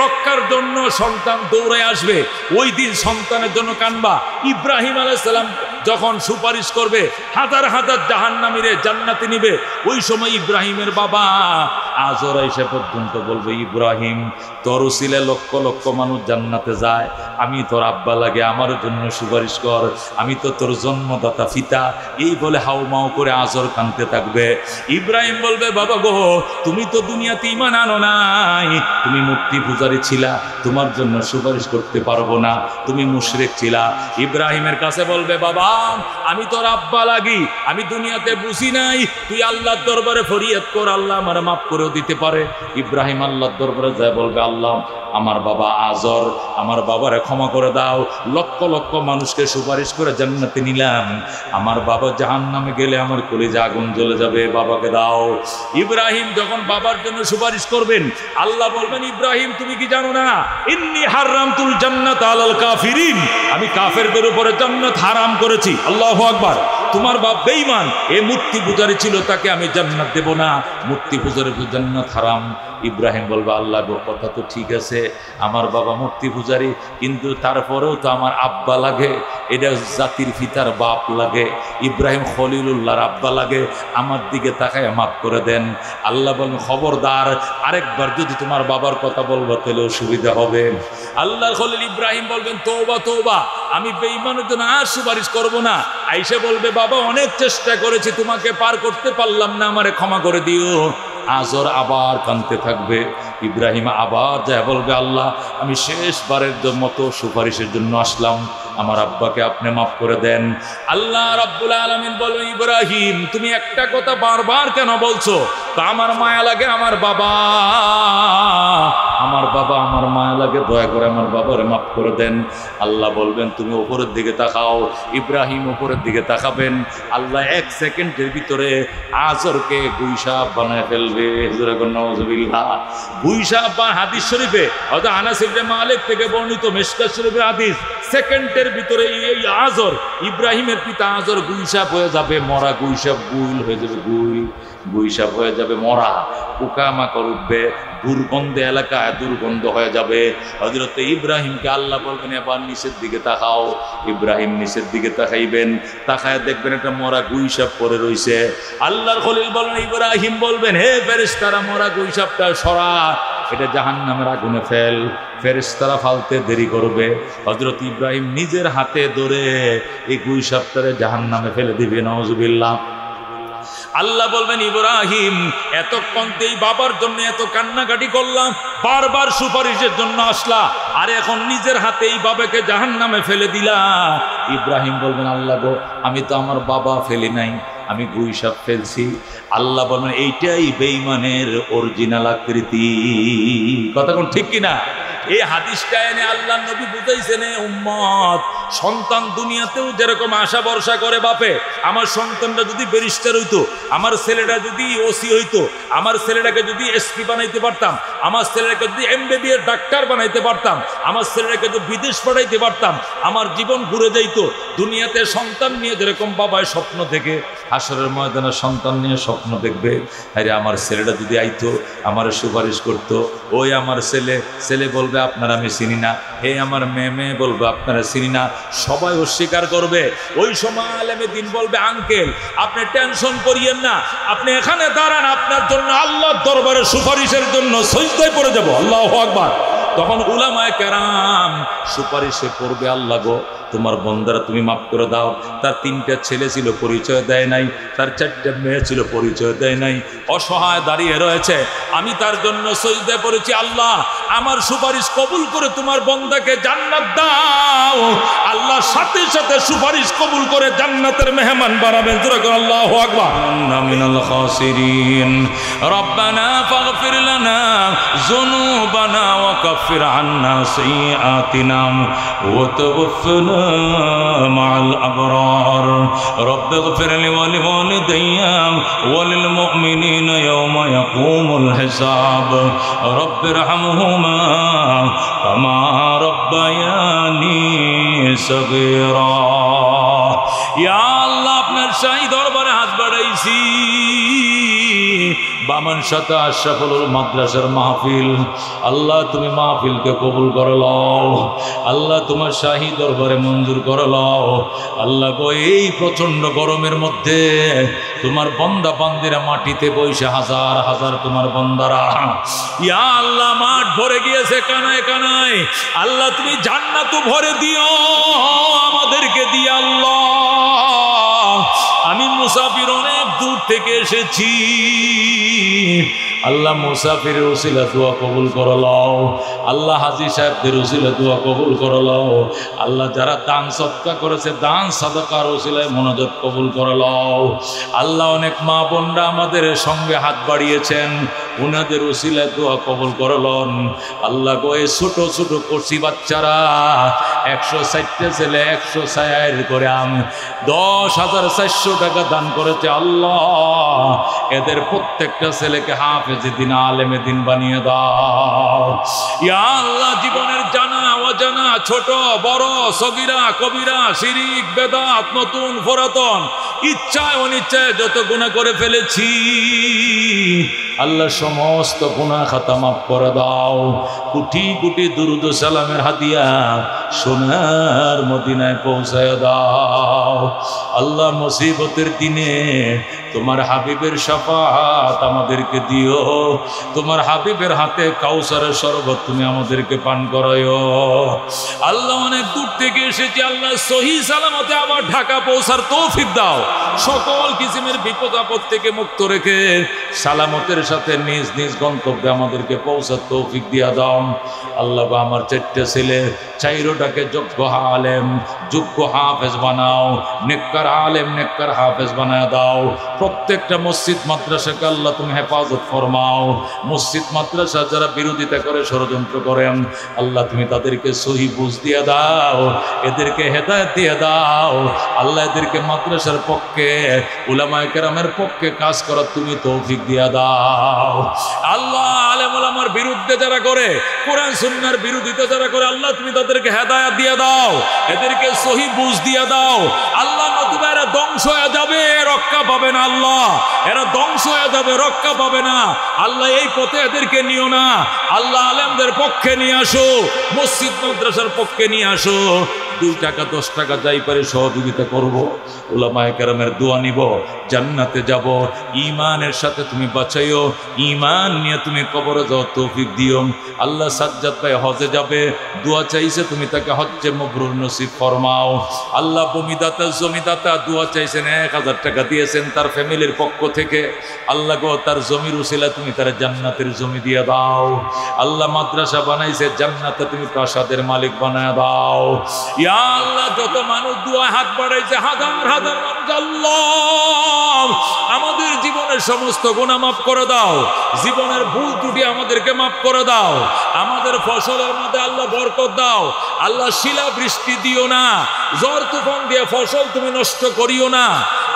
রক্ষার জন্য সন্তান দৌড়ে আসবে। ওই দিন সন্তানের জন্য কানবা। ইব্রাহিম আলাইহিস সালাম যখন সুপারিশ করবে, হাজার হাজার জাহান্নামীরে জান্নাতে নিবে, ওই সময় ইব্রাহিমের বাবা আজর এসে পর্যন্ত বলবে, ইব্রাহিম তোর উসিলে লক্ষ লক্ষ মানুষ জান্নাতে যায়, আমি তোর আব্বা লাগে, আমার জন্য সুপারিশ কর, আমি তো তোর জন্মদাতা পিতা। এই বলে হাউমাউ করে আজর কাঁদতে থাকবে। ইব্রাহিম বলবে, বাবা গো তুমি তো দুনিয়াতে ঈমান আনো নাই, তুমি মূর্তি পূজারী ছিলা, তোমার জন্য সুপারিশ করতে পারবো না, তুমি মুশরিক ছিলা। ইব্রাহিমের কাছে বলবে, বাবা আমি তোর আব্বা লাগি, আমি দুনিয়াতে বুঝি নাই, তুই আল্লাহর দরবারে ফরিয়াদ কর, আল্লাহ আমার মাফ করেও দিতে পারে। ইব্রাহিম আল্লাহর দরবারে যায়, বলবে, আল্লাহ আমার বাবা আজর, আমার বাবারে ক্ষমা করে দাও, লক্ষ লক্ষ মানুষকে সুপারিশ করে জান্নাতে নিলাম, আমার বাবা জাহান্নামে গেলে আমার কলিজা আগুন জ্বলে যাবে, বাবাকে দাও। ইব্রাহিম যখন বাবার জন্য সুপারিশ করবেন, আল্লাহ বলবেন, ইব্রাহিম তুমি কি জানো না, ইন্নী হারামতুল জান্নাত আলাল কাফিরিন, আমি কাফেরদের উপরে জান্নাত হারাম করেছি। আল্লাহু আকবার। তোমার বাপ বেঈমান, এ মূর্তি পূজারী ছিল, তাকে আমি জান্নাত দেব না, মূর্তি পূজারী জান্নাত হারাম। ইব্রাহিম বলবে, আল্লাহ গো কথা তো ঠিক আছে, আমার বাবা মূর্তি পূজারী, কিন্তু তারপরেও তো আমার আব্বা লাগে, এটা জাতির পিতার বাপ লাগে, ইব্রাহিম খলিলুল্লাহর আব্বা লাগে, আমার দিকে তাকায় মাফ করে দেন। আল্লাহ বলেন, খবরদার আরেকবার যদি তোমার বাবার কথা বলবো তাহলে অসুবিধা হবে। আল্লাহর খলিল ইব্রাহিম বলবেন, তওবা তওবা, আমি বেঈমানের জন্য আর সুপারিশ করব না। আইসে বলবে, বাবা অনেক চেষ্টা করেছি, তোমাকে পার করতে পারলাম না, আমারে ক্ষমা করে দিও। আজর আবার কাঁদতে থাকবে। ইব্রাহিম আবার যা বলবে, আল্লাহ আমি শেষবারের মতো সুপারিশের জন্য আসলাম, আমার আব্বাকে আপনি মাফ করে দেন। আল্লাহ রাব্বুল আলামিন বলেন, ইব্রাহিম তুমি একটা কথা বারবার কেন বলছো? তা আমার মায়া লাগে আমার বাবা, আমার মায়া লাগে, দয়া করে আমার বাবারে মাফ করে দেন। আল্লাহ বলবেন তুমি উপরের দিকে তাকাও। ইব্রাহিম উপরের দিকে তাকাবেন, আল্লাহ 1 সেকেন্ডের ভিতরে আজরকে গুইসাপ বানায় ফেলবে। গুইসাপ বা হাদিস শরীফে হয়তো আনাস ইবনে মালিক থেকে বর্ণিত মিশকাত শরীফের হাদিস, সেকেন্ডের ভিতরে এই আজর, ইব্রাহিমের পিতা আজর গুইসাপ হয়ে যাবে, মরা গুইসাপ, গুইল হয়ে যাবে, গুইসাপ হয়ে যাবে, মরা, পোকামাকড় উঠবে, দুর্গন্ধে এলাকায় দুর্গন্ধ হয়ে যাবে। হযরত ইব্রাহিমকে আল্লাহ বলবেন এবার নিচের দিকে তাকাও। ইব্রাহিম নিচের দিকে তাকাইবেন, তাকায় দেখবেন একটা মরা গুইসাপ পড়ে রইছে। আল্লাহর খলিল বলেন, ইব্রাহিম বলবেন হে ফেরেশতারা মরা গুইসাপটা সরা, এটা জাহান্নামের আগুনে ফেল। ফেরেশতারা ফালতে দেরি করবে, হযরত ইব্রাহিম নিজের হাতে ধরে এই গুইসাপটারে জাহান্নামে ফেলে দিবে। নাউজুবিল্লাহ। আল্লাহ বলবেন ইব্রাহিম এতক্ষণতেই বাবার জন্য এত কান্নাকাটি করলাম, বারবার সুপারিশের জন্য আসলা, আর এখন নিজের হাতেই বাবাকে জাহান্নামে ফেলে দিলা। ইব্রাহিম বলবেন আল্লাহ গো, আমি তো আমার বাবা ফেলি নাই, আমি গুইসাপ ফেলছি। আল্লাহ বলবেন এইটাই বেঈমানের অরিজিনাল আকৃতি। কথা কোন ঠিক কিনা? এই হাদিসটা এনে আল্লাহ নবী বুঝাইছেন উম্মত, সন্তান দুনিয়াতেও যেরকম আশা ভরসা করে বাপে, আমার সন্তানটা যদি ব্যারিস্টার হইতো, আমার ছেলেটা যদি ওসি হইতো, আমার ছেলেটাকে যদি এসপি বানাইতে পারতাম, আমার ছেলেটাকে যদি এমবিবিএস ডাক্তার বানাইতে পারতাম, আমার ছেলেটাকে যদি বিদেশ পাঠাইতে পারতাম, আমার জীবন ঘুরে যাইতো। দুনিয়াতে সন্তান নিয়ে যেরকম বাবায় স্বপ্ন দেখে, হাসরের ময়দানে সন্তান নিয়ে স্বপ্ন দেখবে। আরে আমার ছেলেটা যদি আইতো, আমার সুপারিশ করতো, ওই আমার ছেলে বলবে আপনারা আমি চিনি না, হে আমার মেয়ে বলবে আপনারা চিনি না, সবাই অস্বীকার করবে। ওই সময় আলেমে দিন বলবে আঙ্কেল আপনি টেনশন করিয়েন না, আপনি এখানে দাঁড়ান, আপনার জন্য আল্লাহর দরবারে সুপারিশের জন্য সিজদায় পড়ে যাব। আল্লাহু আকবার। তখন উলামায়ে কেরাম সুপারিশে পড়বে, আল্লাহ গো তোমার বন্দারা তুমি মাফ করে দাও। তার 3টা ছেলে ছিল, পরিচয় দেয় নাই, তার 4টা মেয়ে ছিল, পরিচয় দেয় নাই, অসহায় দাঁড়িয়ে রয়েছে, আমি তার জন্য সিজদায় পড়েছি, আল্লাহ আমার সুপারিশ কবুল করে তোমার বন্দাকে জান্নাত দাও। আল্লাহ সাথে সাথে সুপারিশ কবুল করে জান্নাতের মেহমান বানাবেন। আল্লাহু আকবার। মিনাল খাসিরিন রব্বানা ফাগফির লানা যুনুবানা ওয়া কাফির আন্না সাইয়্যাতিনা ওয়া তাওফানা مع الأبرار رب اغفر لي ولوالدي وللمؤمنين يوم يقوم الحساب رب ارحمهما كما ربياني صغيرا يا الله আপনার শাহী দরবারে হাত বাড়াইছি, বামন সাথে আশরাফুল মাদ্রাসার মাহফিল, আল্লাহ তুমি মাহফিলকে কবুল করে লও, আল্লাহ তোমার শাহী দরবারে মঞ্জুর করে লও। আল্লাহ গো এই প্রচন্ড গরমের মধ্যে তোমার বন্দা বান্দিরা মাটিতে বসে, হাজার হাজার তোমার বন্দারা, ইয়া আল্লাহ মাঠ ভরে গিয়েছে কানায় কানায়, আল্লাহ তুমি জান্নাত ভরে দিও আমাদেরকে দিয়ে। আল্লাহ আমি মুসাফির অনেক দূর থেকে এসেছি, আল্লাহ মুসাফিরের উসিলা দোয়া কবুল করে লও, আল্লাহ হাজী সাহেবদের উসিলা দোয়া কবুল করে লও, আল্লাহ যারা দান সদকা করেছে দান সাদাকার উসিলায় মনোযোগ কবুল করে লও। আল্লাহ অনেক মা বোনরা আমাদের সঙ্গে হাত বাড়িয়েছেন, উনাদের উসিলায় দোয়া কবুল করে লন। আল্লাহ গো এই ছোট ছোট কচি বাচ্চারা 160টা ছেলে 160 করে 10,400 টাকা দান করেছে। আল্লাহ এদের প্রত্যেকটা ছেলেকে হাফেজে দিন আলেমে দিন বানিয়ে দাও। ইয়া আল্লাহ জীবনের জানা অজানা, ছোট বড়, সগীরা কবিরা, শিরিক বেদাত, নতুন পুরাতন, ইচ্ছায় অনিচ্ছায় যত গুনাহ করে ফেলেছি, আল্লাহ সমস্ত গুনাহ খাতা মাফ করে দাও। কোটি কোটি দুরুদ ও সালামের হাদিয়া সোনার মদিনায় পৌঁছায় দাও। আল্লাহ মুসিবতের দিনে তোমার হাবিবের শাফাআত আমাদেরকে দিও, তোমার হাবিবের হাতে কাউসারের শরবত তুমি আমাদেরকে পান করায়ো। আল্লাহ অনেক দূর থেকে এসেছি, আল্লাহ সহি সালামতে আবার ঢাকা পৌঁছার তৌফিক দাও। সকল কিসিমের বিপদ আপদ থেকে মুক্ত রেখে সালামতের সাথে নিজ নিজ গন্তব্যে আমাদেরকে পৌঁছার তৌফিক দিয়া দাও। আল্লাহ আমার 4টে ছেলে, 4টাকে যোগ্য আলেম, যোগ্য হাফেজ বানাও, নেককার আলেম নেককার হাফেজ বানায় দাও। প্রত্যেকটা মসজিদ মাদ্রাসাকে আল্লাহ তুমি হেফাজত ফরমাও। মসজিদ মাদ্রাসা যারা বিরোধিতা করে, ষড়যন্ত্র করেন, আল্লাহ তুমি তাদেরকে সহি বুঝ দিয়ে দাও, এদেরকে হেদায়েত দিয়ে দাও। আল্লাহ এদেরকে মাদ্রাসার পক্ষে, উলামায়ে কেরামের পক্ষে কাজ করার তুমি তৌফিক দিয়ে দাও। আল্লাহ আলেম উলামার বিরুদ্ধে যারা করে, কোরআন সুন্নাহর বিরোধিতা যারা করে, আল্লাহ তুমি তাদেরকে হেদায়েত দিয়ে দাও, এদেরকে সহি বুঝ দিয়ে দাও। আল্লাহ নতুবা এরা ধ্বংস হয়ে যাবে, রক্ষা পাবে না। আল্লাহ এরা ধ্বংস হয়ে যাবে, রক্ষা পাবে না। আল্লাহ এই পথে এদেরকে নিও না। আল্লাহ আলেমদের পক্ষে নিয়ে আসো, মসজিদ মাদ্রাসার পক্ষে নিয়ে আসো। 2 টাকা 10 টাকা যাই পারে সহযোগিতা করব। উলামায়ে কেরামের দোয়া নিব, জান্নাতে যাব। ঈমানের সাথে তুমি বাঁচাইও, ঈমান নিয়ে তুমি কবরে যাও তৌফিক দিও। আল্লাহ সাজ্জাদ ভাই হজে যাবে, দোয়া চাইছে, তুমি তাকে হজ্জে মাবরুর নসিব ফরমাও। আল্লাহ ভূমিদাতা জমিদাতা দোয়া চাইছেন, 1000 টাকা দিয়েছেন তার ফ্যামিলির পক্ষ থেকে। আল্লাহ গো, তার জমির উসিলা তুমি তার জান্নাতের জমি দিয়ে দাও। আল্লাহ মাদ্রাসা বানাইছে, জান্নাতে তুমি প্রাসাদের মালিক বানায় দাও। ইয়া আল্লাহ, যত মানুষ দোয়ায় হাত বাড়াইছে, হাজার হাজার মানুষ, আল্লাহ আমাদের জীবনের সমস্ত গুনাহ মাফ করে দাও, জীবনের ভুল ত্রুটি আমাদেরকে মাফ করে দাও। আমাদের ফসলের মধ্যে আল্লাহ বরকত দাও। আল্লাহ শিলা বৃষ্টি দিও না, ঝড় তুফান দিয়ে ফসল তুমি নষ্ট করিও না।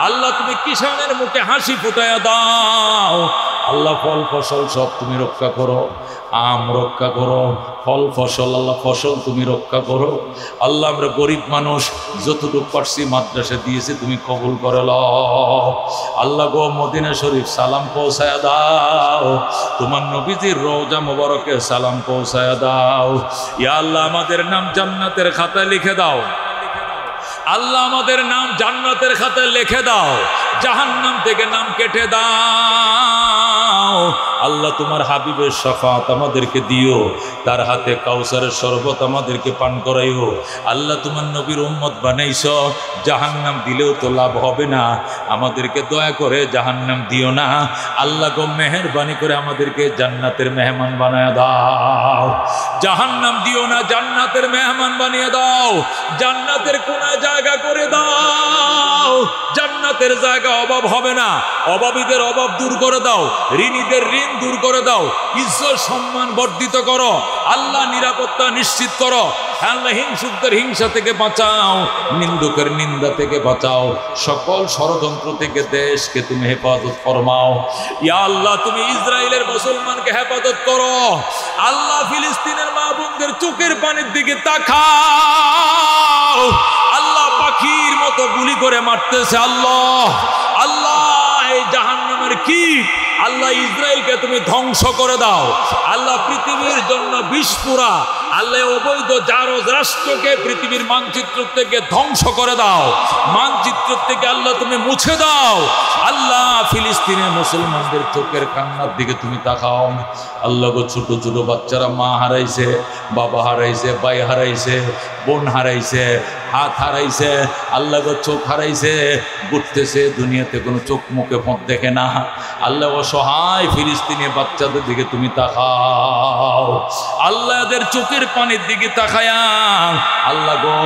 আল্লাহ তুমি কিষানের মুখে হাসি ফুটাইয়া দাও। আল্লাহ ফল ফসল সব তুমি রক্ষা করো, আম রক্ষা করো, ফল ফসল আল্লাহ ফসল তুমি রক্ষা করো। আল্লাহ আমরা গরিব মানুষ, যতটুকু পারছি মাদ্রাসা দিয়েছি তুমি কবুল করে লও। আল্লাহ গো, মদিনা শরীফ সালাম পৌঁছায়া দাও, তোমার নবীজির রওজা মোবারকে সালাম পৌঁছায়া দাও। ইয়া আল্লাহ, আমাদের নাম জান্নাতের খাতায় লিখে দাও। আল্লাহ আমাদের নাম জান্নাতের খাতায় লিখে দাও, জাহান্নাম থেকে নাম কেটে দাও। আল্লাহ তোমার হাবিবের শাফাত আমাদেরকে দিও, তার হাতে কাউসারের শরবত আমাদেরকে পান করাইও। আল্লাহ তোমার নবীর উম্মত বানাইছো, জাহান্নাম দিলেও তো লাভ হবে না, আমাদেরকে দয়া করে জাহান্নাম দিও না। আল্লাহ গো, মেহেরবানি করে আমাদেরকে জান্নাতের মেহমান বানায় দাও। জাহান্নাম দিও না, জান্নাতের মেহমান বানিয়ে দাও। জান্নাতের কোনায় জায়গা করে দাও, জান্নাতের জায়গা অভাব হবে না। অভাবীদের অভাব দূর করে দাও, ঋণীদের ঋণ দূর করে দাও। ইজ্জত সম্মান বর্ধিত করো, আল্লাহ নিরাপত্তা নিশ্চিত করো। আল্লাহ হিংসুকদের হিংসা থেকে বাঁচাও, নিন্দুকের নিন্দা থেকে বাঁচাও, সকল ষড়যন্ত্র থেকে দেশকে তুমি হেফাজত ফরমাও। ইয়া আল্লাহ, তুমি ইসরায়েলের মুসলমানকে হেফাজত করো। আল্লাহ ফিলিস্তিনের মা বোনদের চোখের পানির দিকে তাকাও। আল্লাহ পাখির মতো গুলি করে মারতেছে। আল্লাহ আল্লাহ, এই জাহান্নামের কি আল্লাহ ইসরায়েলকে তুমি ধ্বংস করে দাও। আল্লাহ পৃথিবীর জন্য বিস্ফোরা, আল্লাহ অবৈধ জারজ রাষ্ট্রকে পৃথিবীর মানচিত্র থেকে ধ্বংস করে দাও, মানচিত্র থেকে আল্লাহ তুমি মুছে দাও। আল্লাহ ফিলিস্তিনের মুসলমানদের চোখের কান্নার দিকে তুমি তাকাও। আল্লাহ গো, ছোট ছোট বাচ্চারা মা হারাইছে, বাবা হারাইছে, ভাই হারাইছে, বোন হারাইছে, হাত হারাইছে, আল্লাহ গো চোখ হারাইছে, ঘুরতেছে দুনিয়াতে, কোনো চোখ মুখে পথ দেখে না। আল্লাহ অসহায় ফিলিস্তিনি বাচ্চাদের দিকে তুমি তাকাও। আল্লাহ এদের চোখের পানির দিকে তাকায়া আল্লাহ গো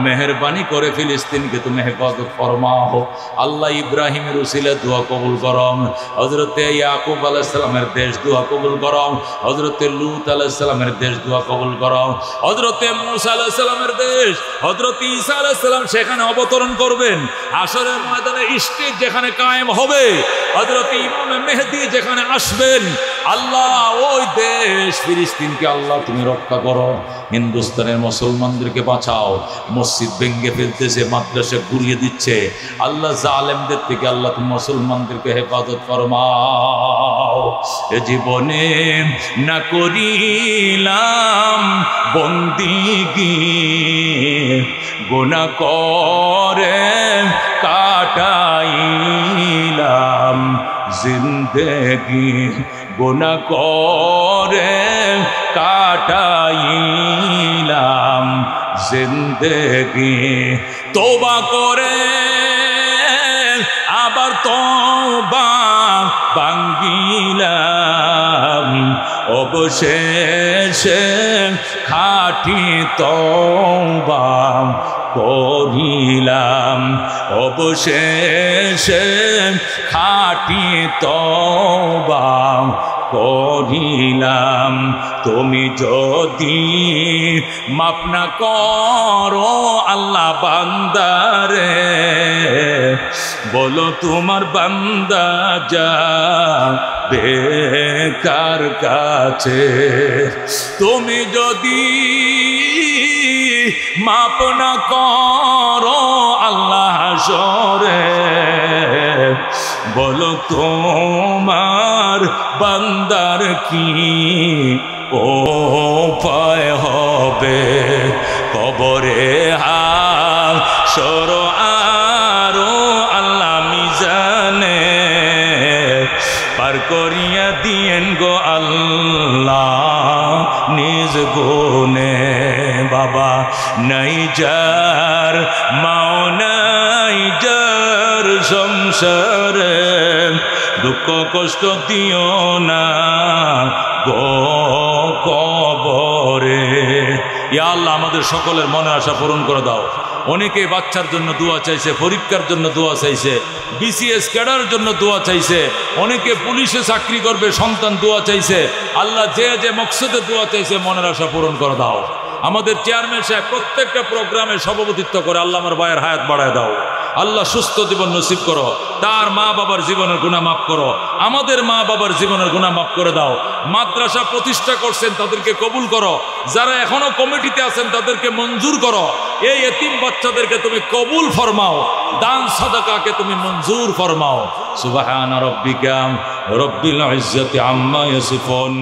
মেহেরবানি করে ফিলিস্তিনকে তুমি হেফাজত ফরমাও। আল্লাহ ইব্রাহিমের উসিলা দোয়া কবুল করম, হযরতে ইয়াকুব আলাইহিস সালামের দেশ দোয়া কবুল করম, হযরতে লূত আলাইহিস সালামের দেশ দোয়া কবুল করম, হযরতে মূসা আলাইহিস সালামের দেশ, হযরত ঈসা আলাইহিস সালাম সেখানে অবতরণ করবেন, হাশরের ময়দানে স্টেজ যেখানে কায়েম হবে, হযরত ইমাম মেহেদী যেখানে আসবেন, আল্লাহ ওই দেশ ফিলিস্তিনকে আল্লাহ তুমি রক্ষা করো। হিন্দুস্তানের মুসলমানদেরকে বাঁচাও, মসজিদ ভেঙ্গে ফেলতেছে, মাদ্রাসা গুড়িয়ে দিচ্ছে, আল্লাহ জালেমদের থেকে আল্লাহ তুমি মুসলমানদেরকে হেফাজত ফরমাও। এ জীবনে না করিলাম বন্দিগি, গুনাহ করে কাটাইলাম জিন্দেগি, গুনাহ করে কাটাইলাম জিন্দেগি, তওবা করে আবার তওবা ভাঙ্গিলাম, অবশেষে খাঁটি তওবা করিলাম, অবশেষে খাঁটি তওবা করিলাম। তুমি যদি মাফ না করো আল্লাহ বান্দারে, বলো তোমার বান্দা যাবে কার কাছে? তুমি যদি মাফ না করো আল্লাহ হাসরে, বলো তোমার বান্দার কি উপায় হবে? কবরে হাসর আরো আল্লাহ মিজানে পার করিয়া দিয়েন গো আল্লাহ নিজ গুণে। বাবা নাই যার মাও নাই যার সংসারে, দুঃখ কষ্ট দিও না গো কবরে। ইয়া আল্লাহ আমাদের সকলের মনে আশা পূরণ করে দাও। অনেকে বাচ্চার জন্য দোয়া চাইছে, পরীক্ষার জন্য দোয়া চাইছে, বিসিএস ক্যাডার জন্য দোয়া চাইছে, অনেকে পুলিশে চাকরি করবে সন্তান দোয়া চাইছে। আল্লাহ যে যে মকসদে দোয়া চাইছে মনের আশা পূরণ করে দাও। আমাদের চেয়ারম্যান সাহেব প্রত্যেকটা প্রোগ্রামে সভাপতিত্ব করে, আল্লাহ আমার ভাইয়ের হায়াত বাড়ায় দাও। আল্লাহ সুস্থ জীবন নসিব করো, তার মা বাবার জীবনের গুনাহ মাফ করো, আমাদের মা বাবার জীবনের গুনাহ মাফ করে দাও। মাদ্রাসা প্রতিষ্ঠা করছেন তাদেরকে কবুল করো, যারা এখনো কমিটিতে আছেন তাদেরকে মঞ্জুর করো। এই এতিম বাচ্চাদেরকে তুমি কবুল ফরমাও, দান সাদাকাকে তুমি মঞ্জুর ফরমাও। সুবহান রাব্বিকা রব্বিল ইজ্জাতি আম্মা ইয়াসিফুন।